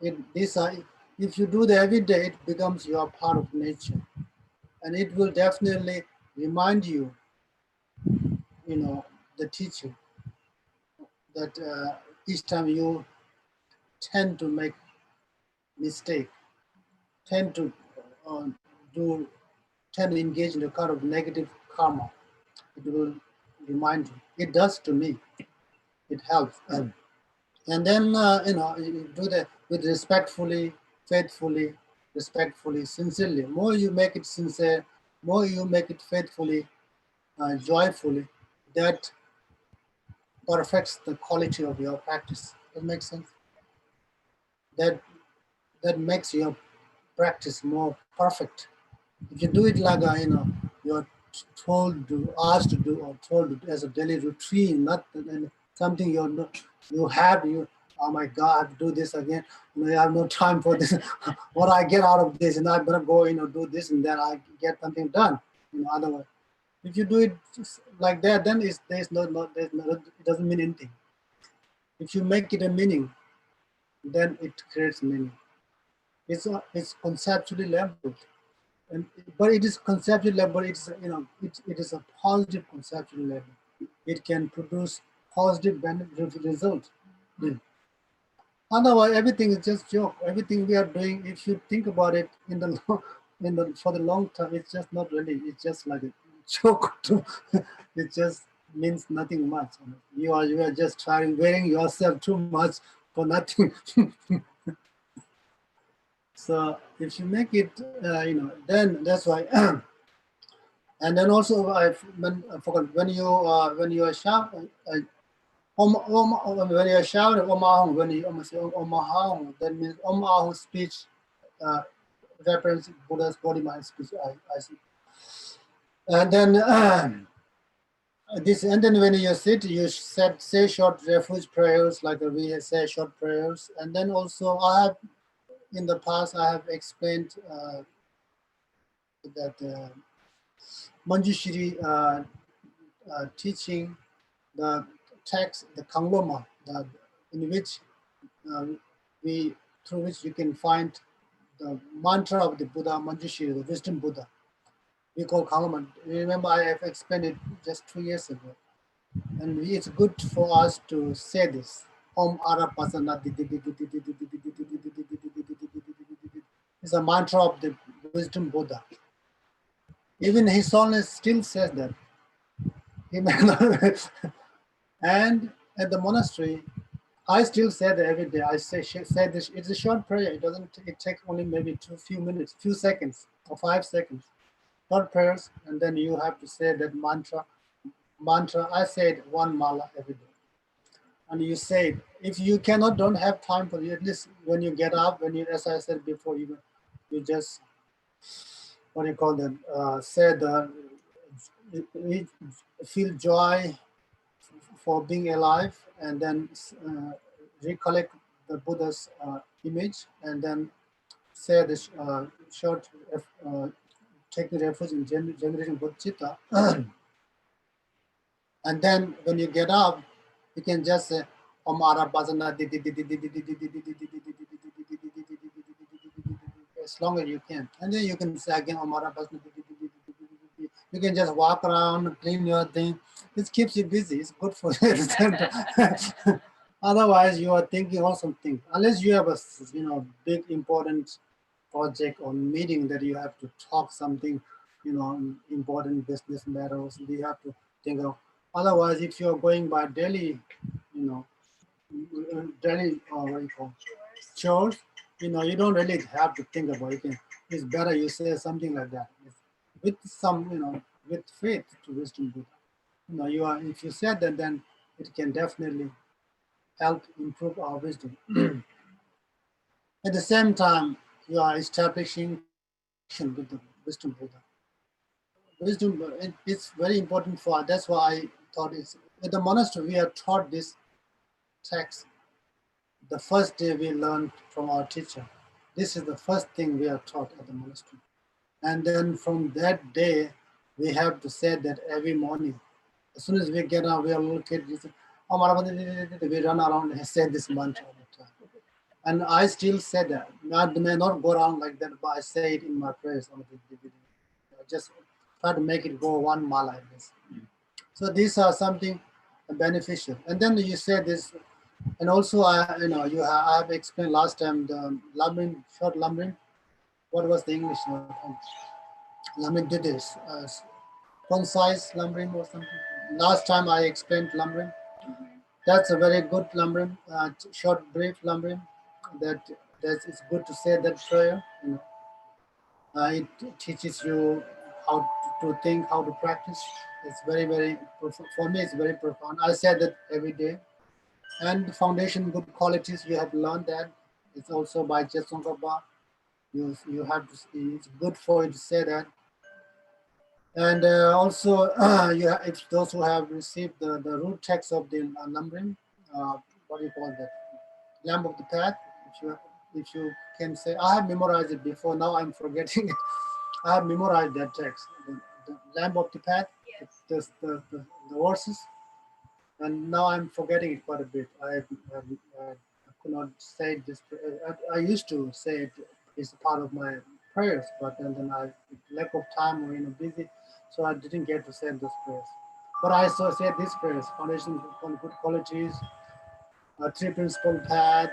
If you do that every day, it becomes your part of nature, and it will definitely remind you, the teaching that each time you tend to make mistake, tend to uh, do, tend to engage in a kind of negative karma, it will remind you. It does to me. It helps. And then, you do that with respectfully, sincerely. More you make it sincere, more you make it faithfully, joyfully, that perfects the quality of your practice. That makes sense? That that makes your practice more perfect. If you do it like you're asked to do, or told to do as a daily routine, not something you oh my God, do this again. I have no time for this. What I get out of this, and I better go, do this, and then I get something done. Otherwise, if you do it just like that, then it doesn't mean anything. If you make it a meaning, then it creates meaning. It's conceptually leveled. But it is conceptual level. It is a positive conceptual level. It can produce positive result. Otherwise, everything is just joke. Everything we are doing, if you think about it for the long term, it's just not really. It's just like a joke. It just means nothing much. You are just wearing yourself too much for nothing. So if you make it, then that's why. And then also, I forgot when you are shouting, when you are shouting Om Ahum, when you say Om Ahum, that means Om Ahum speech represents Buddha's body mind speech. I see. And then and then when you sit, you say short refuge prayers, like we say short prayers. And then also, in the past I have explained that Manjushri teaching, the text, the Kangloma, in which through which you can find the mantra of the Buddha, Manjushri, the wisdom Buddha. We call Kangloma. Remember, I have explained it just 2 years ago. And it's good for us to say this. Om Arapasana. It's a mantra of the wisdom Buddha. Even his Holiness still says that. He may not. And at the monastery, I still say that every day. I say this. It's a short prayer. It takes only maybe few seconds or 5 seconds. Short prayers, and then you have to say that mantra. I say it 1 mala every day. And you say it. If you don't have time for it, at least when you get up, as I said before, you just, what do you call them? Say feel joy for being alive, and then recollect the Buddha's image, and then say this short, take the refuge in generating bodhicitta. And then when you get up, you can just say Om Arabhasana as long as you can. And then you can say again Om Arabhasana. You can just walk around, clean your thing. This keeps you busy. It's good for you. Otherwise, you are thinking all something. Unless you have a big important project or meeting that you have to talk something, important business matters. You have to think of. Otherwise, if you're going by daily, daily what you call chores, you don't really have to think about it. It's better you say something like that with some, with faith to wisdom Buddha. If you said that, then it can definitely help improve our wisdom. At the same time, you are establishing connection with the wisdom Buddha. Wisdom, it's very important for us. That's why I thought it's, at the monastery we are taught this text. The first day we learned from our teacher. This is the first thing we are taught at the monastery. And then from that day, we have to say that every morning. As soon as we get up, we are little kids, we run around and say this mantra all the time. And I still say that. I may not go around like that, but I say it in my prayers. I just try to make it go 1 mile like this. So these are something beneficial. And then you say this, and also I have explained last time the lumbering, short lumbering. What was the English word? Lumbering did this. Concise lumbering or something. Last time I explained lumbering. That's a very good lumbering, short, brief lumbering. That it's good to say that prayer. It teaches you how to think, how to practice. It's very, very, for me, it's very profound. I say that every day. And the foundation, good qualities, you have learned that. It's also by Jesongkapa. You have to, it's good for you to say that. And also, if those who have received the root text of the numbering, what do you call that? Lamp of the path. If you can say, I have memorized it before. Now I'm forgetting it. I have memorized that text, the lamp of the path, the verses, and now I'm forgetting it quite a bit. I could not say this. I used to say it is part of my prayers, but then I lack of time or busy, so I didn't get to say those prayers. But I also said these prayers: foundation for good qualities, three principle path,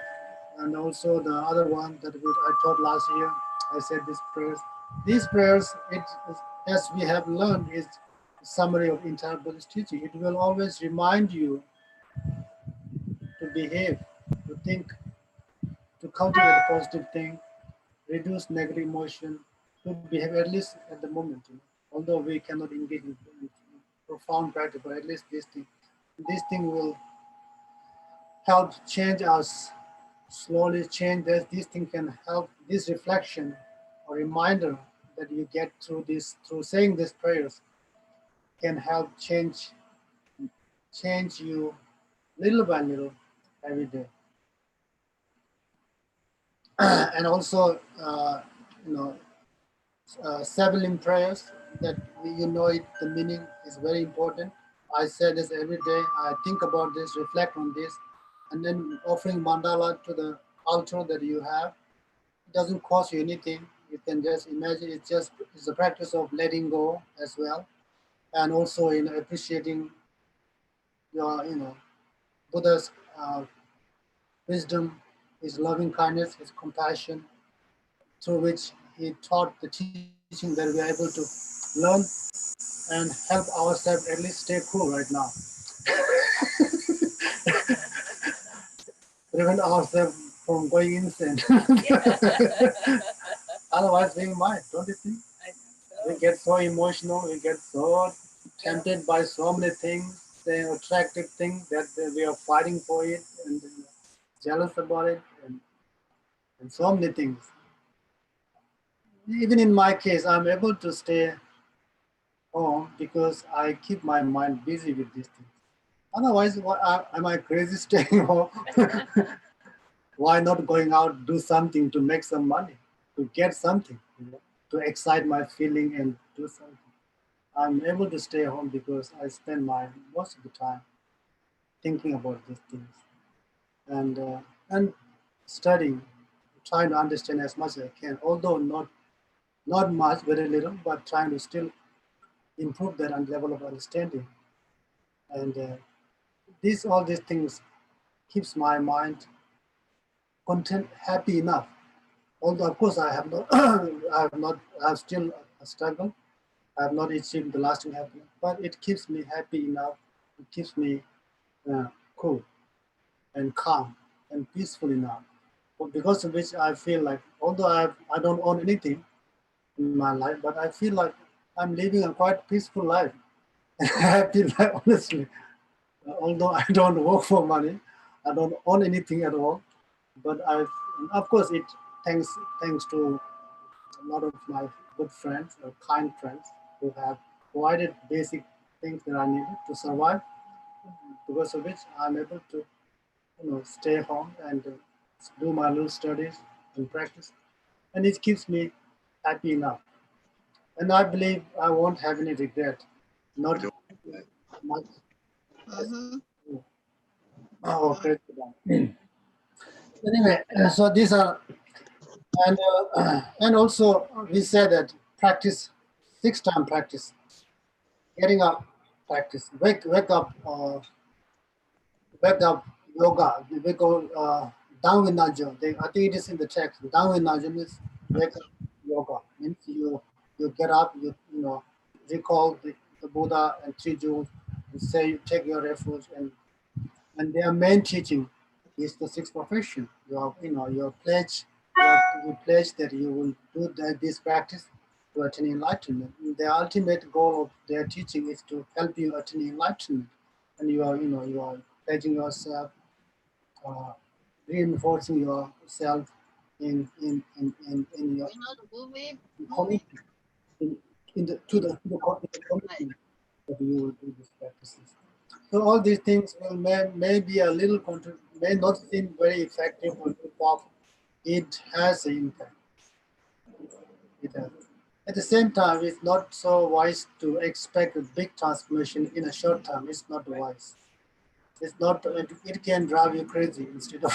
and also the other one that I taught last year. I said these prayers. These prayers, as we have learned, is a summary of entire Buddhist teaching. It will always remind you to behave, to think, to cultivate a positive thing, reduce negative emotion, to behave at least at the moment. Although we cannot engage in profound practice, but at least this thing will help change us, slowly change this. This thing can help, this reflection or reminder that you get through this, through saying these prayers, can help change you little by little every day. And also, seven prayers that the meaning is very important. I say this every day. I think about this, reflect on this, and then offering mandala to the altar that you have. It doesn't cost you anything. You can just imagine. It's a practice of letting go as well, and also appreciating your Buddha's wisdom, his loving kindness, his compassion, through which he taught the teaching that we are able to learn and help ourselves at least stay cool right now. Prevent ourselves from going insane. Otherwise, we might, don't you think? We get so emotional, we get so tempted by so many things, the attractive things that we are fighting for it and jealous about it and so many things. Even in my case, I'm able to stay home because I keep my mind busy with these things. Otherwise, am I crazy staying home? Why not going out, do something to make some money, to get something, to excite my feeling and do something? I'm able to stay home because I spend most of the time thinking about these things and studying, trying to understand as much as I can, although not much, very little, but trying to still improve that level of understanding. And all these things keeps my mind content, happy enough. Although of course I have not, I have still a struggle. I have not achieved the lasting happiness, but it keeps me happy enough. It keeps me cool and calm and peaceful enough. But because of which I feel like, although I don't own anything in my life, but I feel like I'm living a quite peaceful life, happy life, honestly. Although I don't work for money, I don't own anything at all, but And of course, it thanks to a lot of my good friends or kind friends who have provided basic things that I needed to survive. Because of which I'm able to, stay home and do my little studies and practice, and it keeps me happy enough. And I believe I won't have any regret, not much. Mm-hmm. Oh, great. Anyway, so these are, and also we say that practice, 6 time practice, getting up, practice, wake up yoga. We go down with Naja. I think it is in the text. Down with Naja means wake up yoga. Means you get up, recall the Buddha and 3 Jewels, and say you take your refuge, and their main teaching is the sixth profession. Your pledge, you pledge that you will do this practice to attain enlightenment. The ultimate goal of their teaching is to help you attain enlightenment, and you are pledging yourself, uh, reinforcing yourself in your You know the movie? commitment, to the commitment that you will do these practices. So all these things may be a little may not seem very effective or very powerful. It has an impact. It has. At the same time, it's not so wise to expect a big transformation in a short time. It's not wise. It's not. It can drive you crazy instead of.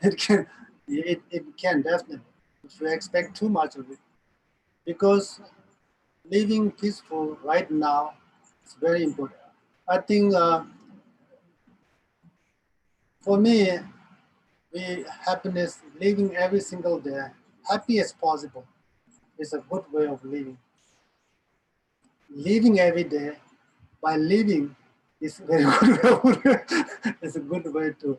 it can. It can definitely. If you expect too much of it, because living peaceful right now is very important. I think for me, happiness, living every single day, happy as possible, is a good way of living. Living every day by living is very good way. It's a good way to.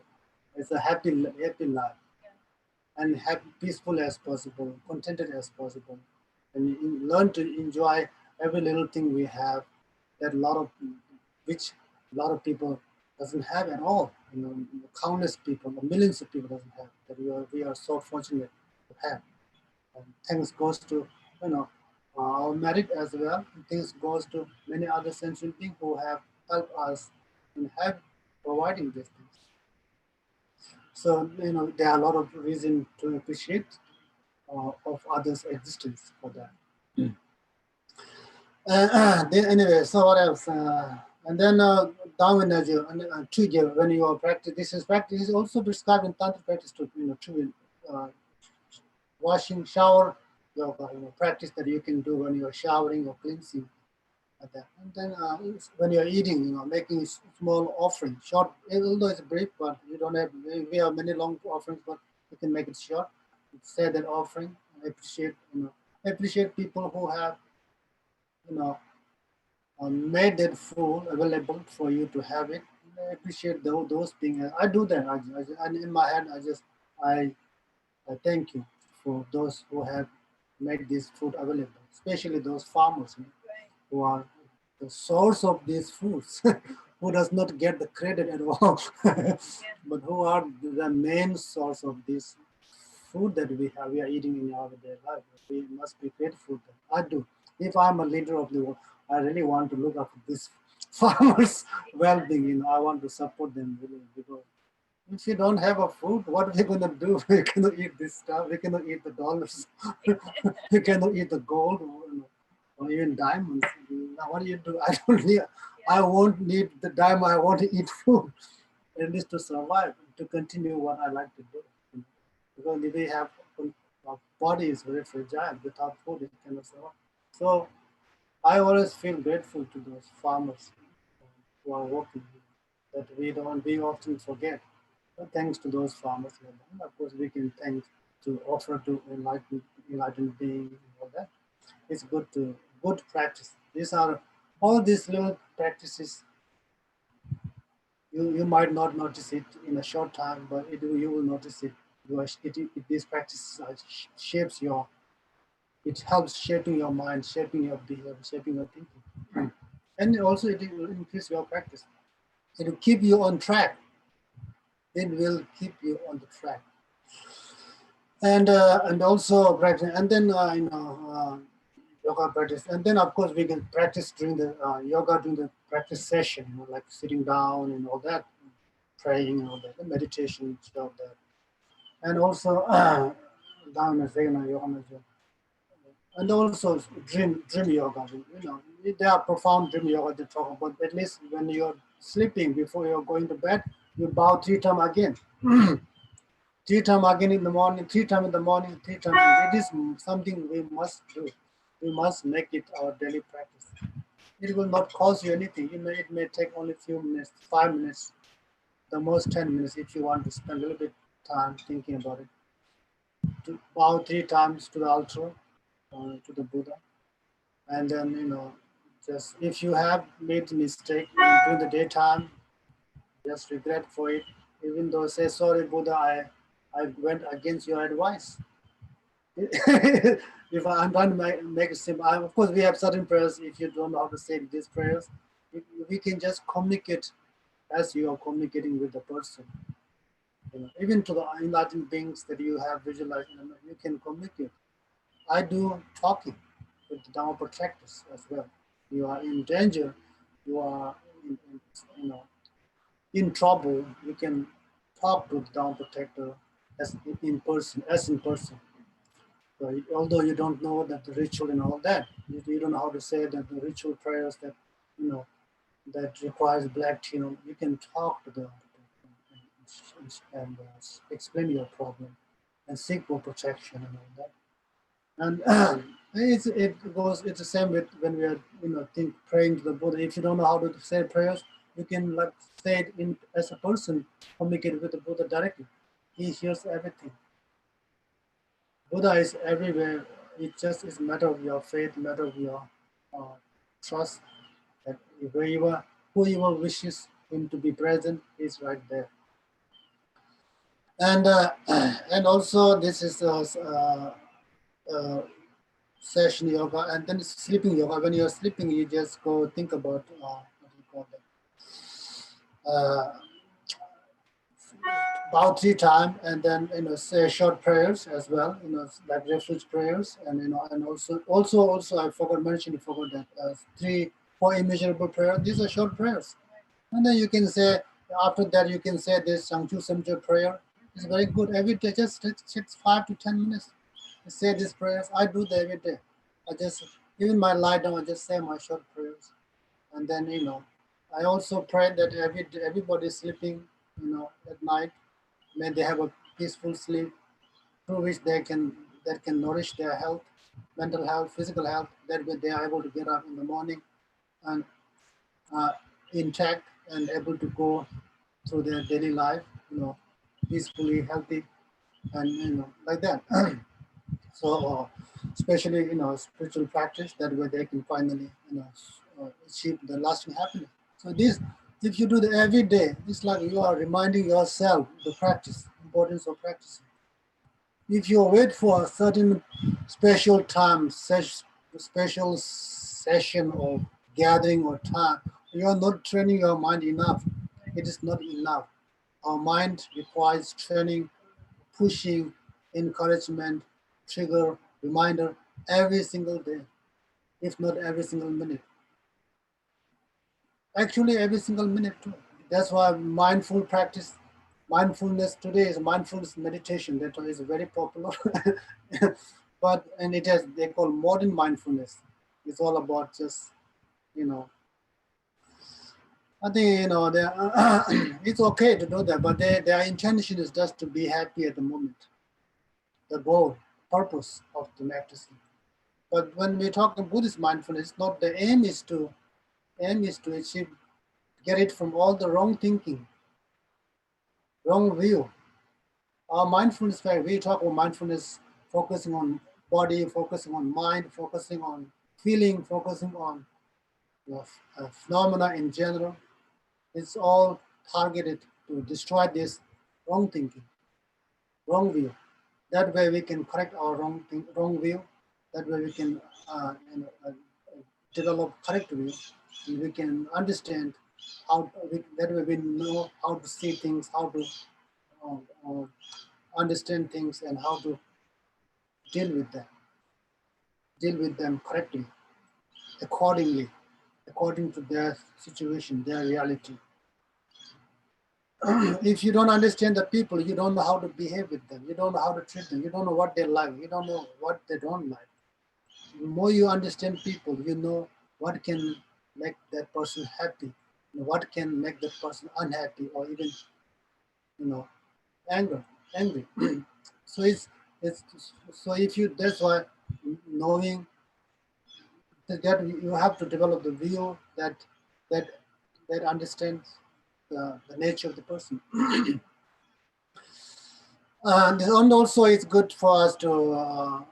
It's a happy life, and happy, peaceful as possible, contented as possible, and learn to enjoy every little thing we have. That which a lot of people doesn't have at all. Countless people, millions of people doesn't have. That we are so fortunate to have. And thanks goes to our merit as well. And thanks goes to many other sentient beings who have helped us and have providing these things. So there are a lot of reason to appreciate of others' existence for that. Anyway, so what else? And then down energy and trigger when you are practice. This is practice is also prescribed in tantric practice to washing, shower yoga, practice that you can do when you are showering or cleansing. Like that. And then when you're eating, making a small offering, short, although it's brief, but you don't have, we have many long offerings, but you can make it short. Say that offering, appreciate people who have, made that food available for you to have it. I appreciate those things. I do that. And in my head, I thank you for those who have made this food available, especially those farmers who are the source of these foods, who does not get the credit at all, but who are the main source of this food that we are eating in our daily life. We must be grateful. I do. If I'm a leader of the world, I really want to look after these farmers' well-being. I want to support them really, because if you don't have a food, what are we gonna do? We cannot eat this stuff. We cannot eat the dollars. We cannot eat the gold or even diamonds. Now, what do you do? I don't need. I won't need the diamond. I want to eat food, at least to survive, to continue what I like to do. Because we have our body is very fragile. Without food, it cannot survive. So I always feel grateful to those farmers who are working, that we often forget. But thanks to those farmers, and of course we can thank to offer to enlightened being and all that. It's good practice. These are all these little practices. You might not notice it in a short time, but you will notice it. These practices shapes your. It helps shaping your mind, shaping your behavior, shaping your thinking, and also it will increase your practice. It will keep you on track. It will keep you on the track. And also practice, and then yoga practice, and then of course we can practice during the yoga during the practice session, like sitting down and all that, praying and all that, the meditation stuff that, and also down as yoga, and also dream yoga. There are profound dream yoga they talk about. At least when you're sleeping before you're going to bed, you bow 3 times again. 3 times again in the morning, 3 times in the morning, 3 times. It is something we must do. We must make it our daily practice. It will not cost you anything. It may take only a few minutes, 5 minutes, the most 10 minutes if you want to spend a little bit time thinking about it. To bow 3 times to the altar, to the Buddha, and then just if you have made a mistake during the daytime, just regret for it. Even though say sorry, Buddha, I went against your advice. If I'm trying to make it simple, of course we have certain prayers. If you don't know how to say these prayers, we can just communicate as you are communicating with the person. Even to the enlightened beings that you have visualized, you can communicate. I do talking with the Dharma protectors as well. You are in danger, you are in trouble. You can talk to the Dharma protector as in person. So although you don't know that the ritual and all that, you don't know how to say that the ritual prayers that that requires black tea. You can talk to them and explain your problem and seek for protection and all that. And it's the same with when we are praying to the Buddha. If you don't know how to say prayers, you can like say it in as a person, communicate with the Buddha directly. He hears everything. Buddha is everywhere. It just is a matter of your faith, matter of your trust that whoever wishes him to be present is right there. And and also this is session yoga, and then sleeping yoga. When you're sleeping, you just go think about what do you call that? Bow 3 times, and then say short prayers as well. Like refuge prayers, and and also I forgot that 4 immeasurable prayers. These are short prayers, and then you can say after that you can say this Sangchu Samjo prayer. It's very good every day. Just takes 5 to 10 minutes. Say these prayers. I do that every day. I just even my lie down. I just say my short prayers, and then I also pray that everybody is sleeping. At night, may they have a peaceful sleep through which that can nourish their health, mental health, physical health. That way they are able to get up in the morning and uh, intact and able to go through their daily life, peacefully, healthy, and like that. So, especially spiritual practice, that way they can finally achieve the lasting happiness. So this, if you do that every day, it's like you are reminding yourself the practice, importance of practicing. If you wait for a certain special time, special session or gathering or time, you are not training your mind enough. It is not enough. Our mind requires training, pushing, encouragement, trigger, reminder every single day, if not every single minute. Actually, every single minute too. That's why mindfulness today is mindfulness meditation. That is very popular. And it has, they call modern mindfulness. It's all about just, I think, it's okay to do that, but their intention is just to be happy at the moment. The goal, purpose of the practicing. But when we talk about Buddhist mindfulness, not the aim is to achieve, get it from all the wrong thinking, wrong view. Our mindfulness, we talk about mindfulness, focusing on body, focusing on mind, focusing on feeling, focusing on phenomena in general. It's all targeted to destroy this wrong thinking, wrong view. That way we can correct our wrong view. That way we can develop correct view, and we can understand that way we know how to see things, how to understand things and how to deal with them correctly, accordingly, according to their situation, their reality. If you don't understand the people, you don't know how to behave with them. You don't know how to treat them. You don't know what they like. You don't know what they don't like. The more you understand people, you know what can make that person happy, what can make that person unhappy, or even anger, angry. So it's so if you that's why knowing that you have to develop the view that that understands the nature of the person. And also it's good for us to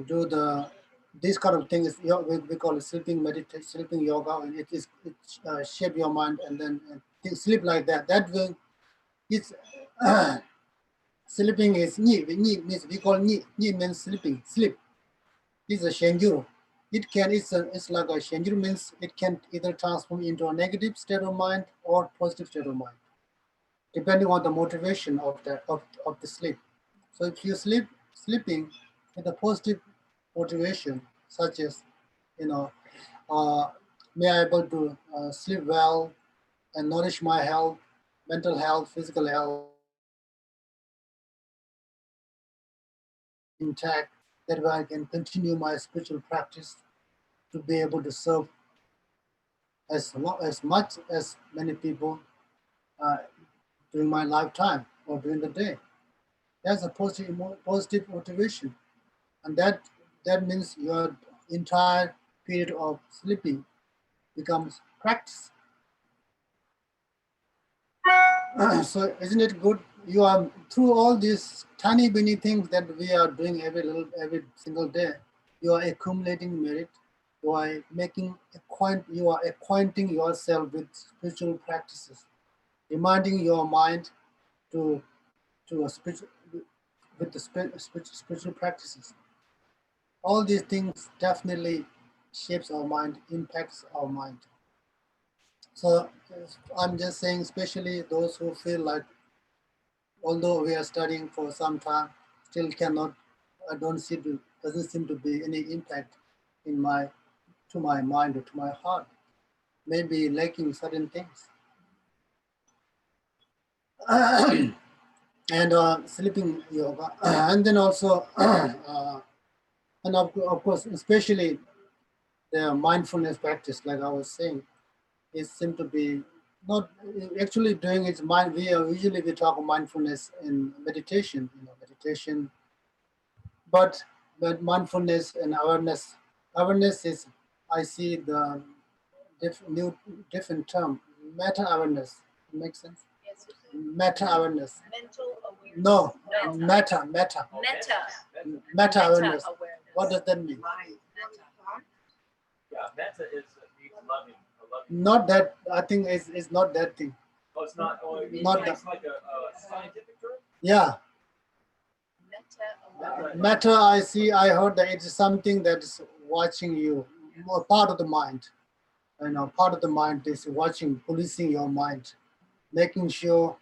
do this kind of thing is we call it sleeping meditation, sleeping yoga, and it shape your mind and then sleep like that. That will it's sleeping is ni means we call ni means sleeping sleep. It's a shenjuro. It's like a shenjuro means it can either transform into a negative state of mind or positive state of mind, depending on the motivation of the sleep. So if you sleeping with a positive motivation, such as you know, uh, may I able to sleep well and nourish my health, mental health, physical health intact. That way I can continue my spiritual practice to be able to serve as much as many people uh, during my lifetime or during the day. That's a positive motivation, and that means your entire period of sleeping becomes practice. So isn't it good? You are through all these tiny bitty things that we are doing every single day. You are accumulating merit. You are acquainting yourself with spiritual practices, reminding your mind to to a spiritual with the spiritual practices. All these things definitely shapes our mind, impacts our mind. So I'm just saying, especially those who feel like, although we are studying for some time, still cannot, I don't see to, doesn't seem to be any impact in to my mind or to my heart. Maybe lacking certain things. And sleeping yoga, and then also, and of course, especially the mindfulness practice, like I was saying, it seems to be not actually doing its mind. We talk of mindfulness in meditation, meditation, but mindfulness and awareness. Awareness is, I see the new different term, meta awareness. Makes sense. Yes, Meta awareness. mental awareness. No, No. meta. Meta awareness. What does that mean? Yeah, metta is means loving. Not that. I think it's not that thing. Oh, it's not. Oh, it means Not it's like a scientific term. Yeah. Meta Meta, I see. I heard that it's something that is watching you, more part of the mind. Part of the mind is watching, policing your mind, making sure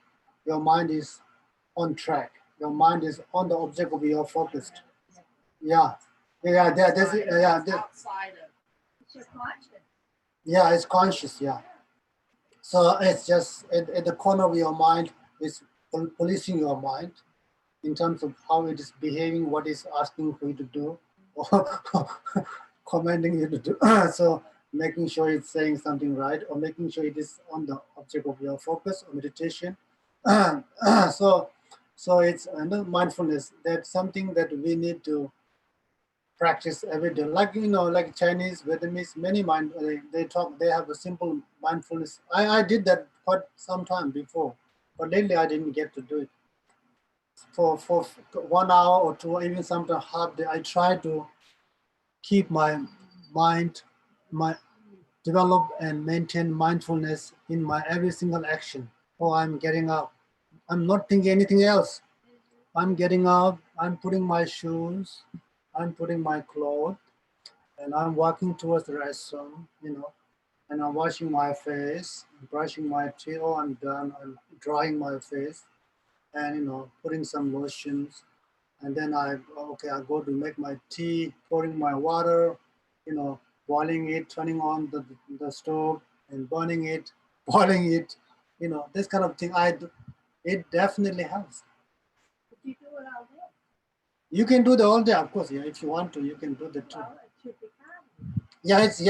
your mind is on track. Your mind is on the object of your focused. Yeah, yeah, outside of it's your conscience. yeah, it's conscious. Yeah, so it's just at the corner of your mind is policing your mind in terms of how it is behaving, what is asking for you to do, or commanding you to do. So making sure it's saying something right, or making sure it is on the object of your focus or meditation. So it's mindfulness. That's something that we need to practice every day. Like like Chinese, Vietnamese, many they talk. They have a simple mindfulness. I did that quite some time before, but lately I didn't get to do it for 1 hour or two, even sometimes half day. I try to keep my mind, my develop and maintain mindfulness in my every single action. Oh, I'm getting up. I'm not thinking anything else. I'm getting up. I'm putting my shoes. I'm putting my clothes, and I'm walking towards the restroom. And I'm washing my face, brushing my teeth. Oh, I'm done. I'm drying my face. and putting some lotions, and then I go to make my tea, pouring my water, boiling it, turning on the stove and burning it, boiling it, this kind of thing I do. It definitely helps. But you do it all day. You can do the all day, of course. Yeah, if you want to, you can do the two. Well, it should be fine. Yeah, yes.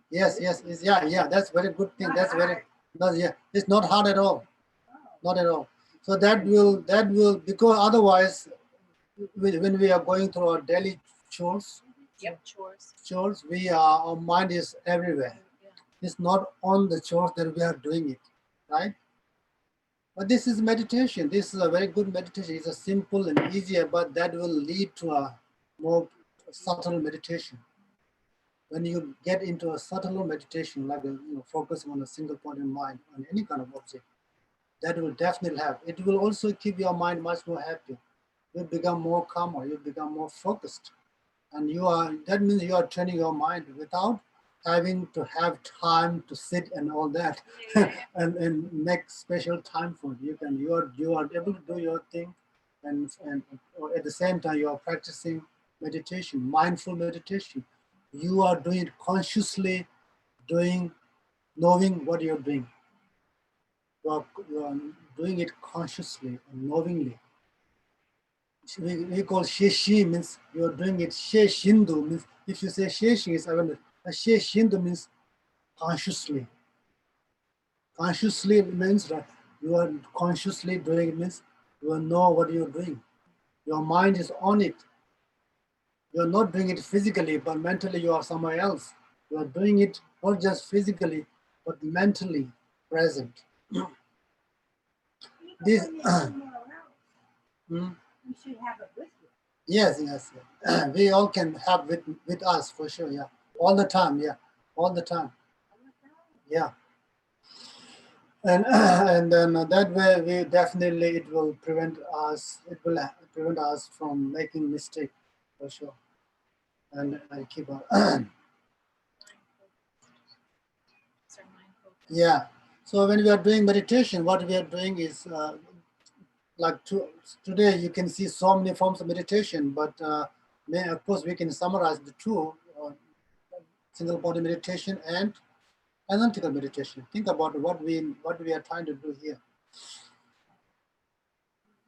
Yeah. That's very good thing. That's very. No, yeah, it's not hard at all. Oh. Not at all. So that will because otherwise, when we are going through our daily chores, Yep, chores. our mind is everywhere. Yeah. It's not on the chores that we are doing it, right? But this is meditation. This is a very good meditation. It's a simple and easier, but that will lead to a more subtle meditation. When you get into a subtle meditation, like focusing on a single point in mind on any kind of object, that will definitely help. It will also keep your mind much more happy. You become more calmer. You become more focused, and that means you are training your mind without having to have time to sit and all that and make special time for it. You are able to do your thing, and at the same time you are practicing meditation, mindful meditation. You are doing it consciously, knowing what you're doing. You are doing it consciously and knowingly. We call sheshi means you're doing it. Sheshindu means if you say sheshi is awareness. Sheshindu means consciously. Consciously means that you are consciously doing it means you know what you're doing. Your mind is on it. You're not doing it physically, but mentally you are somewhere else. You are doing it not just physically, but mentally present. This. Even when you're somewhere else, you should have it with you. Yes. We all can have with us for sure. Yeah, all the time. Yeah, all the time. Yeah, and then that way we definitely it will prevent us. It will prevent us from making mistake for sure. And I keep on. Sorry, mindful. Yeah. So when we are doing meditation, what we are doing is today you can see so many forms of meditation, but of course we can summarize the two: single body meditation and analytical meditation. Think about what we are trying to do here.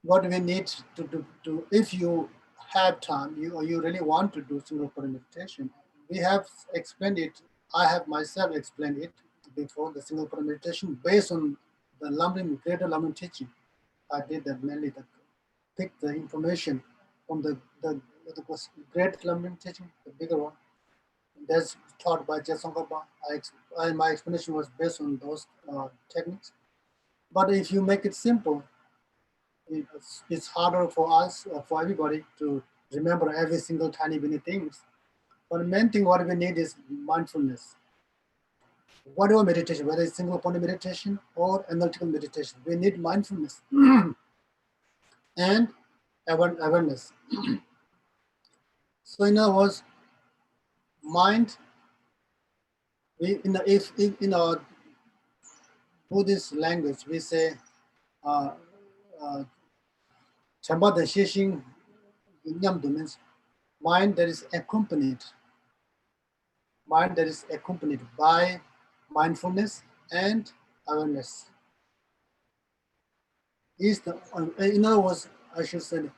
What we need to do if you have time, you really want to do single body meditation. We have explained it. I have myself explained it before, the single body meditation based on the greater Lamrim teaching. I did that mainly pick the information from the great Lamrim teaching, the bigger one. That's taught by Jesongapa. My explanation was based on those techniques. But if you make it simple, it's harder for us, for everybody, to remember every single tiny bitty things. But the main thing what we need is mindfulness. Whatever meditation, whether it's single point meditation or analytical meditation, we need mindfulness and awareness. So in other words, mind. If in our Buddhist language we say Chamba the Sheshin Nyamdu means mind that is accompanied by mindfulness and awareness. In other words, I should say,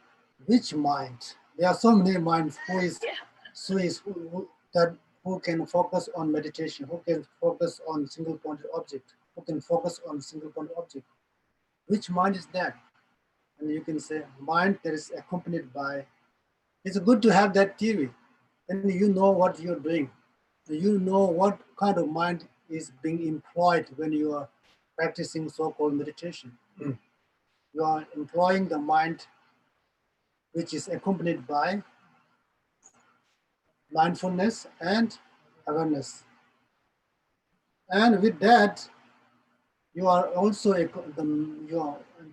which mind? There are so many minds who can focus on meditation, who can focus on single point object, who can focus on single point object. Which mind is that? And you can say mind that is accompanied by. It's good to have that theory. Then you know what you're doing. You know what kind of mind is being employed when you are practicing so-called meditation. You are employing the mind which is accompanied by mindfulness and awareness. And with that, you are also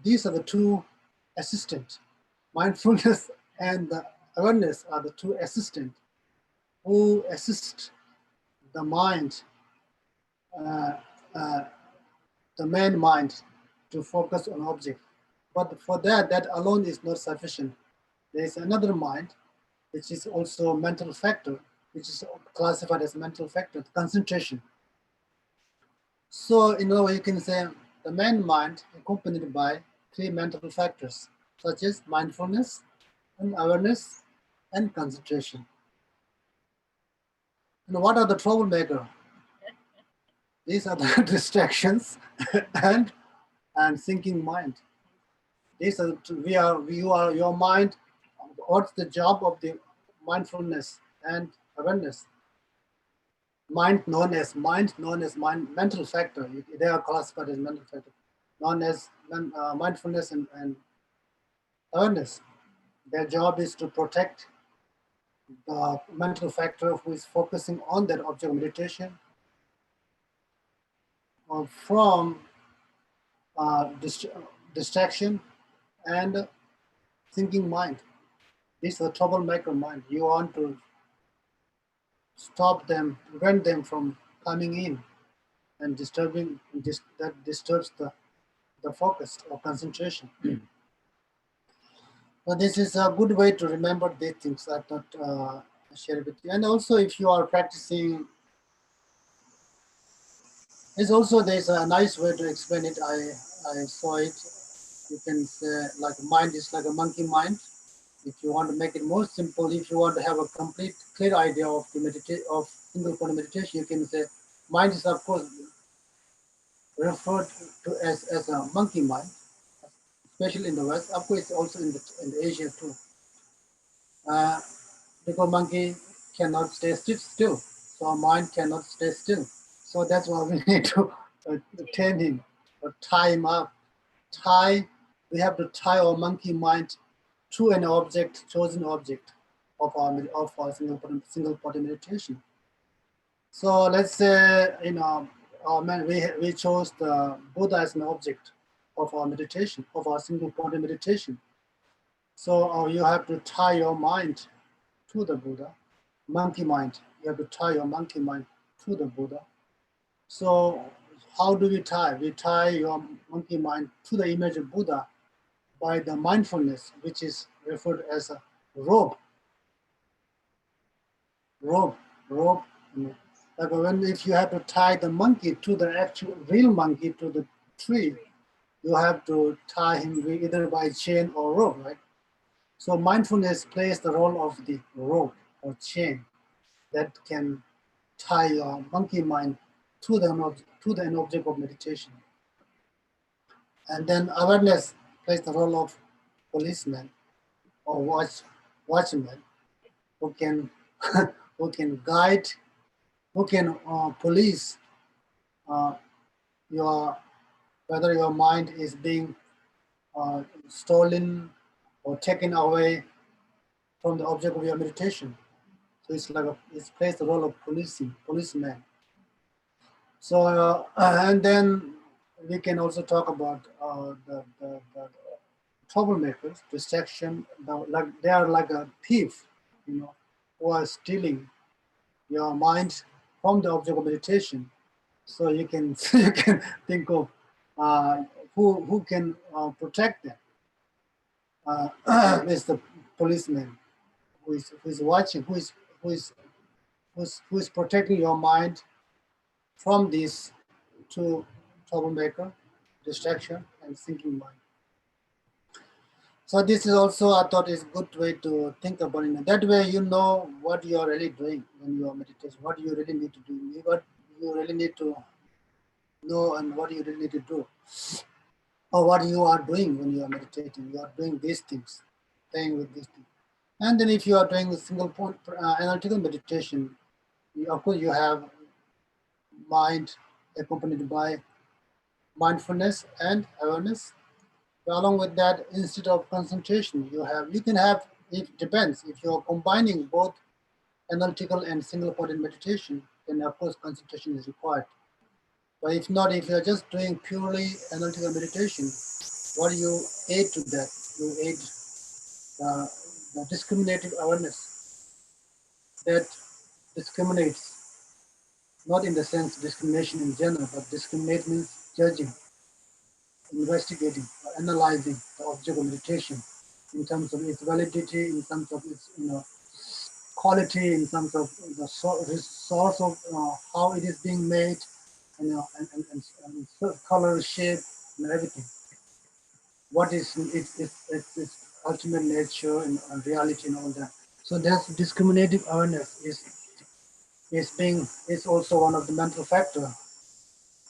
these are the two assistants. Mindfulness and the awareness are the two assistants who assist the mind, the main mind, to focus on object. But for that, that alone is not sufficient. There is another mind, which is also a mental factor, which is classified as mental factor, concentration. So, in other way, you can say the main mind accompanied by three mental factors, such as mindfulness and awareness and concentration. And what are the troublemaker? These are the distractions and thinking mind. These are your mind. What's the job of the mindfulness and awareness? Mind known as mental factor. They are classified as mental factor, known as mindfulness and awareness. Their job is to protect the mental factor who is focusing on that object of meditation from distraction and thinking mind. This is a troublemaker mind. You want to stop them, prevent them from coming in and disturbing. That disturbs the focus or concentration. So this is a good way to remember these things. I thought share with you. And also, if you are practicing, there's a nice way to explain it. I saw it. You can say like mind is like a monkey mind. If you want to make it more simple, if you want to have a complete clear idea of the of single point meditation, you can say mind is of course referred to as a monkey mind, especially in the West. Of course, also in the Asia too. Because monkey cannot stay still, so our mind cannot stay still. So that's why we need to tame him or tie him up. We have to tie our monkey mind to an object, chosen object of our single body meditation. So let's say we chose the Buddha as an object of our meditation, of our single body meditation. So you have to tie your mind to the Buddha, monkey mind. You have to tie your monkey mind to the Buddha. So how do we tie? We tie your monkey mind to the image of Buddha by the mindfulness, which is referred as a rope. Rope. Like if you have to tie the monkey to the actual real monkey to the tree, you have to tie him either by chain or rope, right? So mindfulness plays the role of the rope or chain that can tie your monkey mind to an object of meditation. And then awareness plays the role of policeman or watchman who can who can guide, who can police uh, your whether your mind is being stolen or taken away from the object of your meditation. So it's like it plays the role of policeman. So and then we can also talk about the troublemakers, distraction. They are like a thief, who are stealing your mind from the object of meditation. So you can you can think of who can protect them. Is the policeman who is watching, who is protecting your mind from these two troublemaker, distraction and thinking mind. So this is also, I thought, is a good way to think about it. That way you know what you are really doing when you are meditating, what you really need to do, what you really need to know and what you really need to do. Or what you are doing when you are meditating. You are doing these things, playing with these things. And then if you are doing a single point analytical meditation, of course you have mind accompanied by mindfulness and awareness. But along with that, instead of concentration, you can have, it depends. If you are combining both analytical and single point meditation, then of course concentration is required. But if not, if you're just doing purely analytical meditation, what do you aid to that? You aid the discriminative awareness that discriminates, not in the sense discrimination in general, but discriminate means judging. investigating or analyzing the object of meditation in terms of its validity, in terms of its quality, in terms of the source of how it is being made, and color, shape, and everything. What is its ultimate nature and reality and all that. So that's discriminative awareness is also one of the mental factor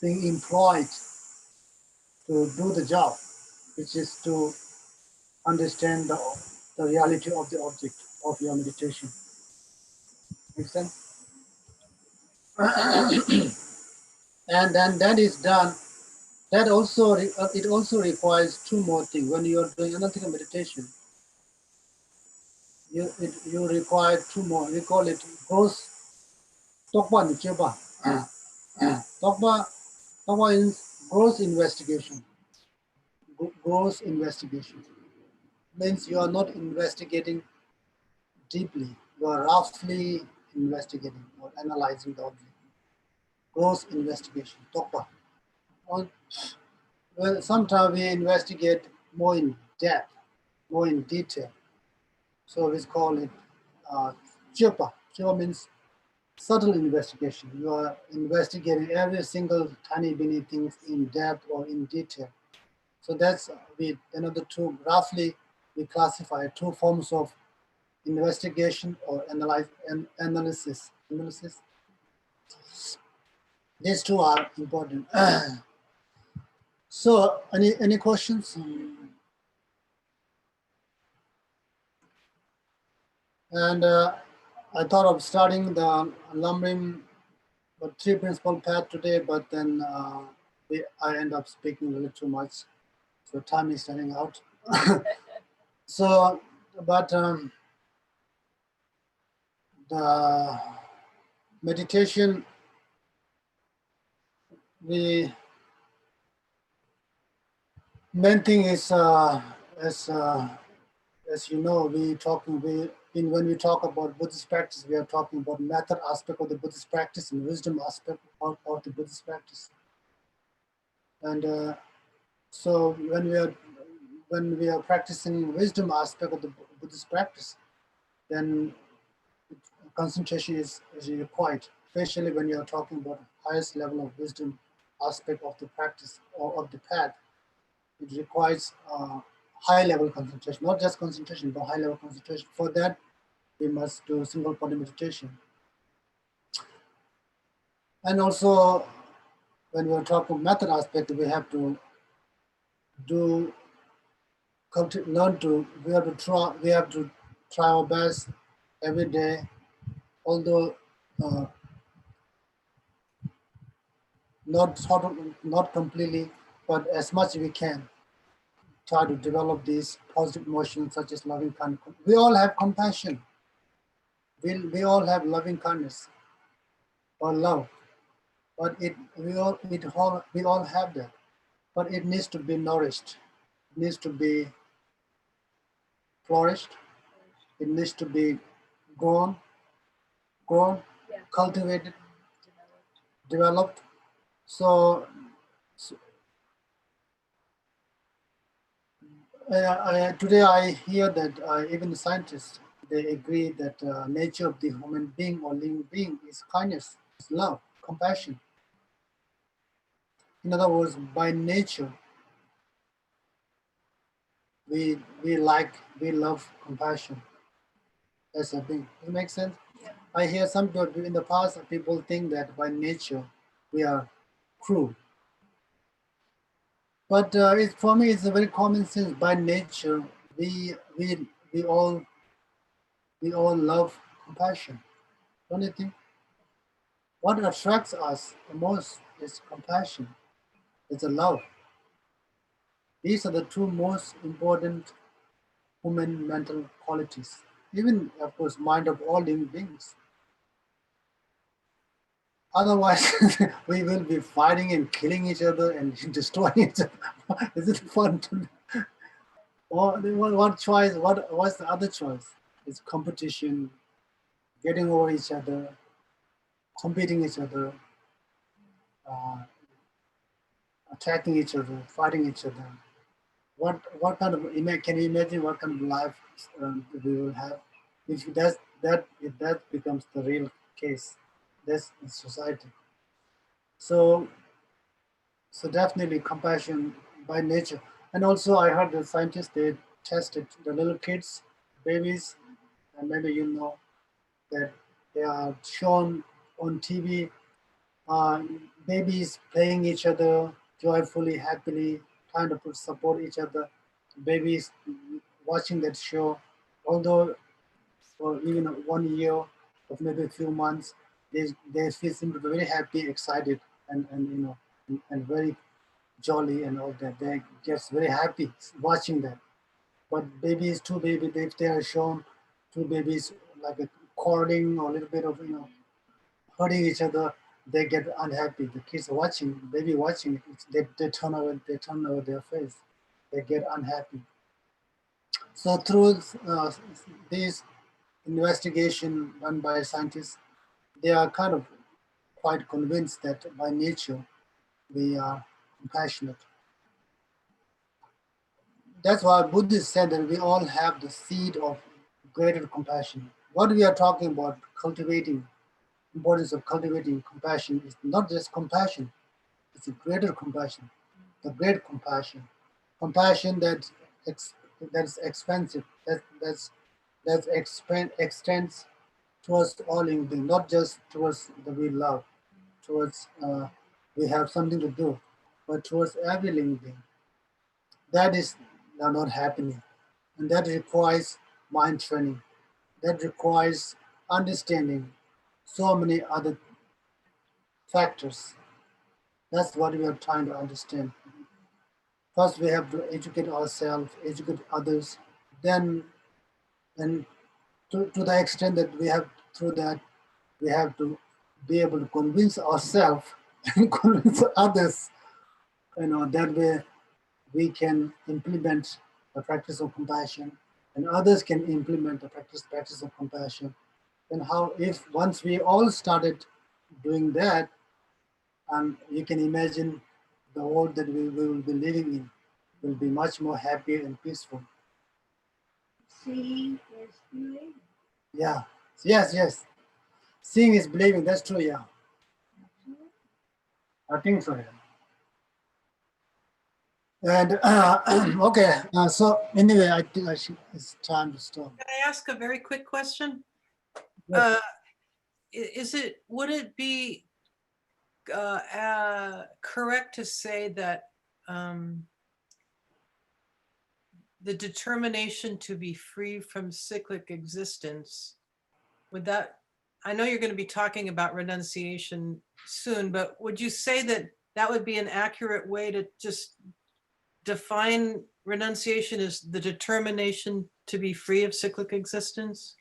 being employed to do the job, which is to understand the reality of the object of your meditation. Make sense? And then that is done. That also it also requires two more things. When you are doing analytical meditation, you require two more. We call it gross tokpa nicheba. Tokpa is gross investigation. Gross investigation means you are not investigating deeply. You are roughly investigating or analyzing the object. Gross investigation, tokpa. Well, sometimes we investigate more in depth, more in detail. So we call it chepa. Chepa means subtle investigation. You are investigating every single tiny bitty things in depth or in detail. So that's another two. Roughly, we classify two forms of investigation or analysis. These two are important. So, any questions? And I thought of starting the lumbering three principal path today, but then I end up speaking a little too much, so time is running out. So, but the meditation, the main thing is as you know, when we talk about Buddhist practice, we are talking about method aspect of the Buddhist practice and wisdom aspect of the Buddhist practice. And so when we are practicing wisdom aspect of the Buddhist practice, then concentration is required, especially when you are talking about the highest level of wisdom aspect of the practice or of the path. It requires high level concentration, not just concentration, but high level concentration. For that, we must do single body meditation. And also, when we are talking method aspect, we have to we have to try our best every day, although not completely, but as much as we can, try to develop these positive emotions such as loving kindness. We all have compassion. We all have loving kindness or love, but we all have that, but it needs to be nourished. It needs to be flourished. It needs to be grown, Yeah. cultivated, developed. So today I hear that even the scientists, they agree that nature of the human being or living being is kindness, is love, compassion. In other words, by nature, we love compassion as a being. Does it make sense? Yeah. I hear some people in the past, people think that by nature we are cruel. But for me, it's a very common sense. By nature, we all love compassion. Don't you think? What attracts us the most is compassion. It's a love. These are the two most important human mental qualities. Even, of course, mind of all living beings. Otherwise, we will be fighting and killing each other and destroying each other. Is it fun to? Or what choice? What's the other choice? It's competition, getting over each other, competing each other, attacking each other, fighting each other. What kind of can you imagine what kind of life we will have if that becomes the real case? That's in society. So definitely compassion by nature. And also I heard the scientists they tested the little kids, babies, and maybe you know that they are shown on TV, uh, babies playing each other joyfully, happily, trying to support each other. Babies watching that show, although for even 1 year or maybe a few months, they feel seem to be very happy, excited, and you know, and very jolly and all that. They gets very happy watching that. But babies, two babies, if they are shown two babies like a quarreling or a little bit of hurting each other, they get unhappy. The kids are watching, baby watching, they turn over their face. They get unhappy. So through these investigation done by scientists, they are kind of quite convinced that by nature we are compassionate. That's why Buddhists said that we all have the seed of greater compassion. What we are talking about cultivating, importance of cultivating compassion is not just compassion, it's a greater compassion, the great compassion. Compassion that's expensive, extends towards all living beings, not just towards the we love, towards we have something to do, but towards every living being. That is not happening. And that requires mind training. That requires understanding so many other factors. That's what we are trying to understand. First, we have to educate ourselves, educate others. Then, and to the extent that we have, through that, we have to be able to convince ourselves and convince others. That way we can implement the practice of compassion, and others can implement the practice of compassion. And how if once we all started doing that, and you can imagine the world that we will be living in will be much more happy and peaceful. Seeing is believing. Yeah. Yes. Seeing is believing. That's true. Yeah. I think so. Yeah. And okay. So anyway, I think it's time to stop. Can I ask a very quick question? Yes. Would it be correct to say that the determination to be free from cyclic existence, I know you're going to be talking about renunciation soon, but would you say that that would be an accurate way to just define renunciation as the determination to be free of cyclic existence?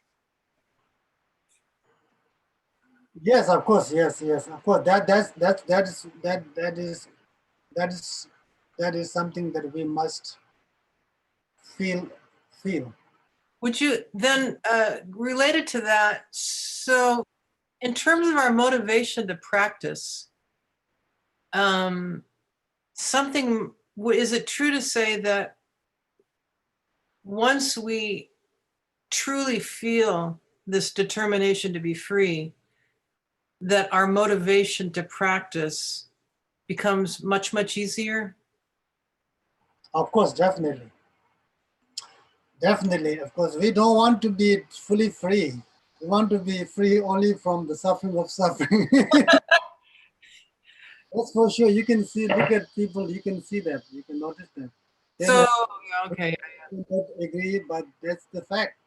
Yes, of course. Yes, of course. That is something that we must feel. Would you then, related to that, so in terms of our motivation to practice, is it true to say that once we truly feel this determination to be free, that our motivation to practice becomes much, much easier? Of course, definitely. Of course, we don't want to be fully free. We want to be free only from the suffering of suffering. That's for sure. You can look at people, you can see that, you can notice that. So, okay. I don't agree, but that's the fact.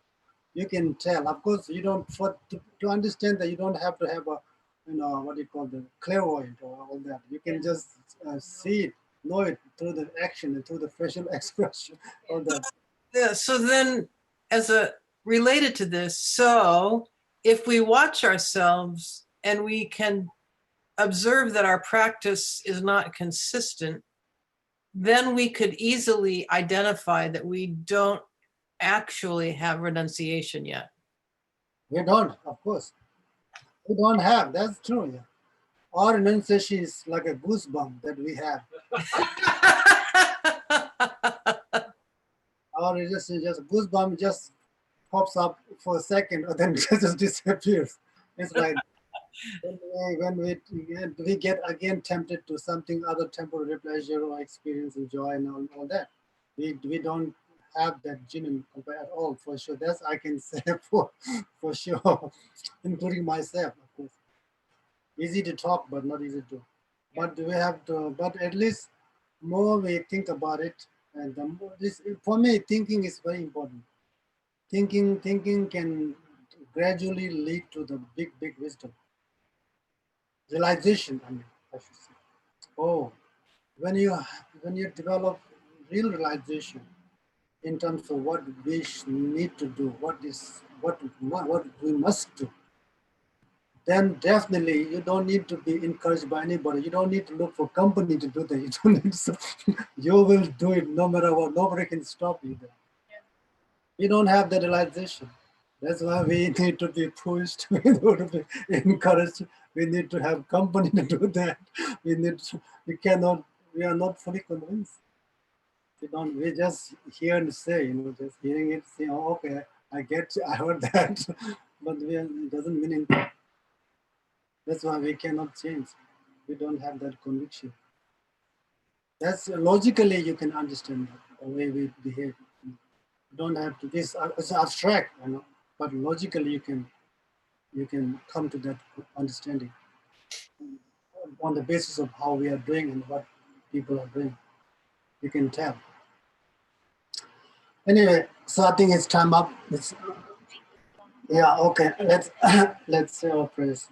You can tell. Of course, you don't, to understand that you don't have to have a, what you call the clairvoyant or all that. You can just see it, know it through the action and through the facial expression, all that. Yeah, so then related to this, so if we watch ourselves and we can observe that our practice is not consistent, then we could easily identify that we don't actually have renunciation yet. We don't, of course. We don't have, that's true. Yeah. Our renunciation is like a goosebump that we have. Our renunciation just goosebump just pops up for a second, or then just disappears. It's like when we get again tempted to something other temporary pleasure or experience and joy and all that. We don't have that genuine compare at all, for sure. That's I can say for sure, including myself, of course. Easy to talk, but not easy to. But we have to. But at least more we think about it, and the more this for me, thinking is very important. Thinking can gradually lead to the big wisdom, realization. I mean, I should say. Oh, when you develop real realization in terms of what we need to do, what we must do, then definitely you don't need to be encouraged by anybody. You don't need to look for company to do that. You don't need to, you will do it no matter what. Nobody can stop you there. You don't have that realization. That's why we need to be pushed, we need to be encouraged, we need to have company to do that. We are not fully convinced. We just hear and say, just hearing it, say, oh, okay, I heard that, but it doesn't mean anything. That's why we cannot change. We don't have that conviction. That's logically you can understand the way we behave. You don't have to. It's abstract, but logically you can come to that understanding on the basis of how we are doing and what people are doing. You can tell. Anyway, so I think it's time up. Yeah, okay. Let's say our prayers.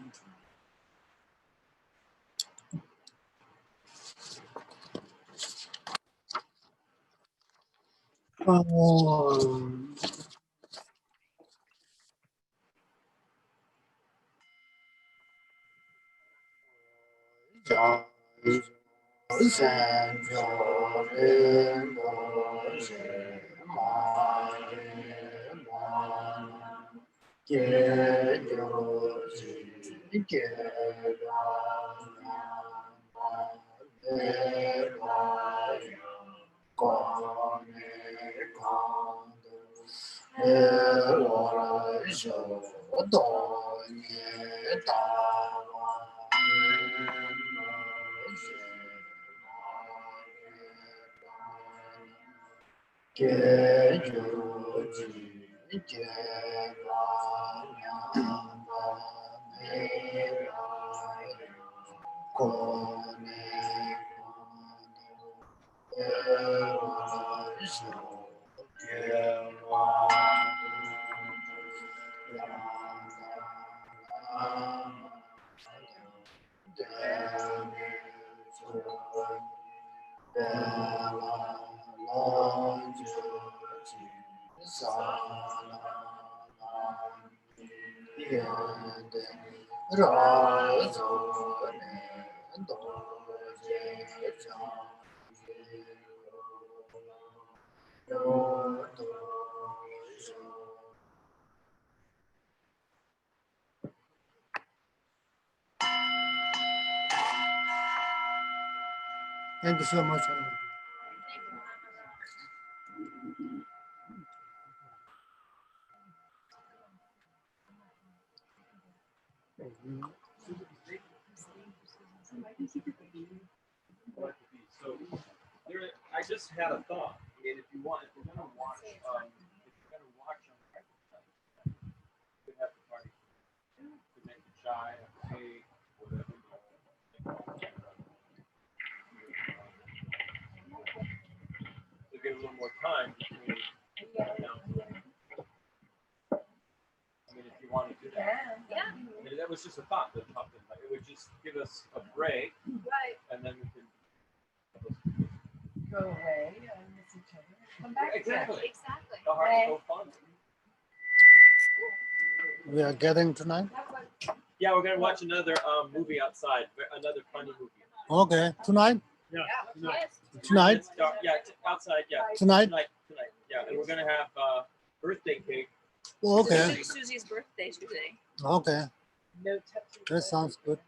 Thank you so much. So I just had a thought. And if we're gonna watch, on we have the party. We make the chai, cake, whatever. To get a little more time between. I mean, if you want to do that. Yeah. I mean, that was just a thought that popped in. It would just give us a break, Right. and then we can. Go away and miss each other. Come back. Exactly. Exactly. The heart is so fun. We are gathering tonight. Yeah, we're gonna watch another movie outside. Another funny movie. Okay, tonight. Yeah. Yes. Tonight. It's dark. Yeah, outside. Yeah. Tonight. Tonight. Yeah, and we're gonna have birthday cake. Okay. Susie's birthday today. Okay. No touching. That sounds good.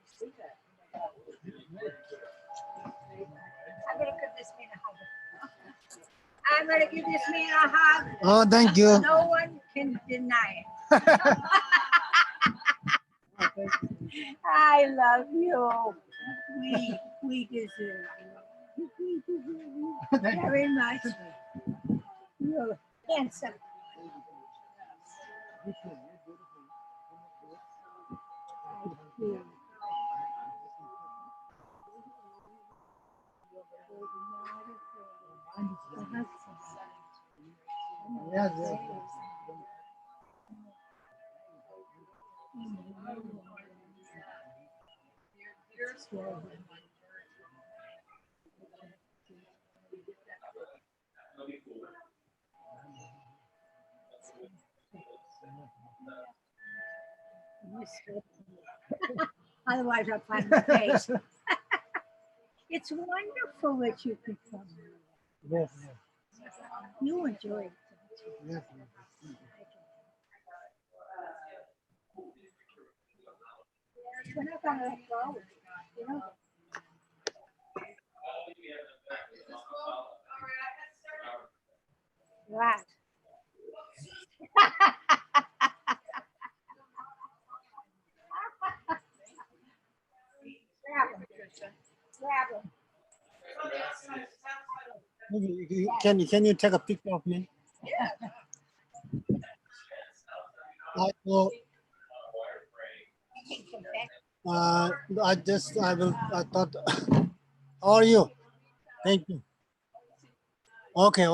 I'm gonna give this man a hug. I'm gonna give this man a hug. Oh, thank you. No one can deny it. I love you. We deserve you. Very much. You're handsome. Yes, yes. Otherwise, I'll find my face. It's wonderful that you could come. Yes, You enjoy it. yes. We're not gonna let go. You know? Right. Grab him. Grab him. Can you take a picture of me? I will. I thought. How are you? Thank you. Okay. I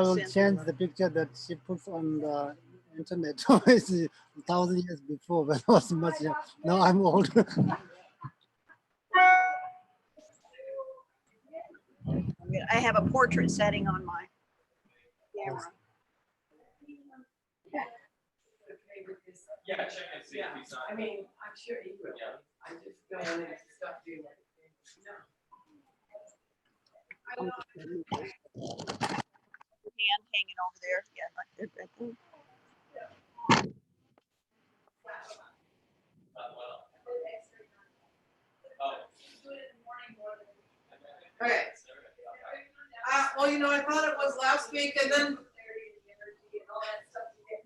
will change the picture that she puts on the internet. It's 1,000 years before, but I was much young. Now I'm old. I have a portrait setting on my camera. Yeah, check and see if he's on. I mean, I'm sure he will. I just don't want him to stop doing that. Hand hanging over there. Yeah, like that. Okay. Well, you know, I thought it was last week and then.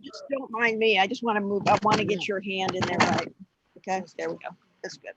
Just don't mind me. I just want to move. I want to get your hand in there, right? Okay, there we go. That's good.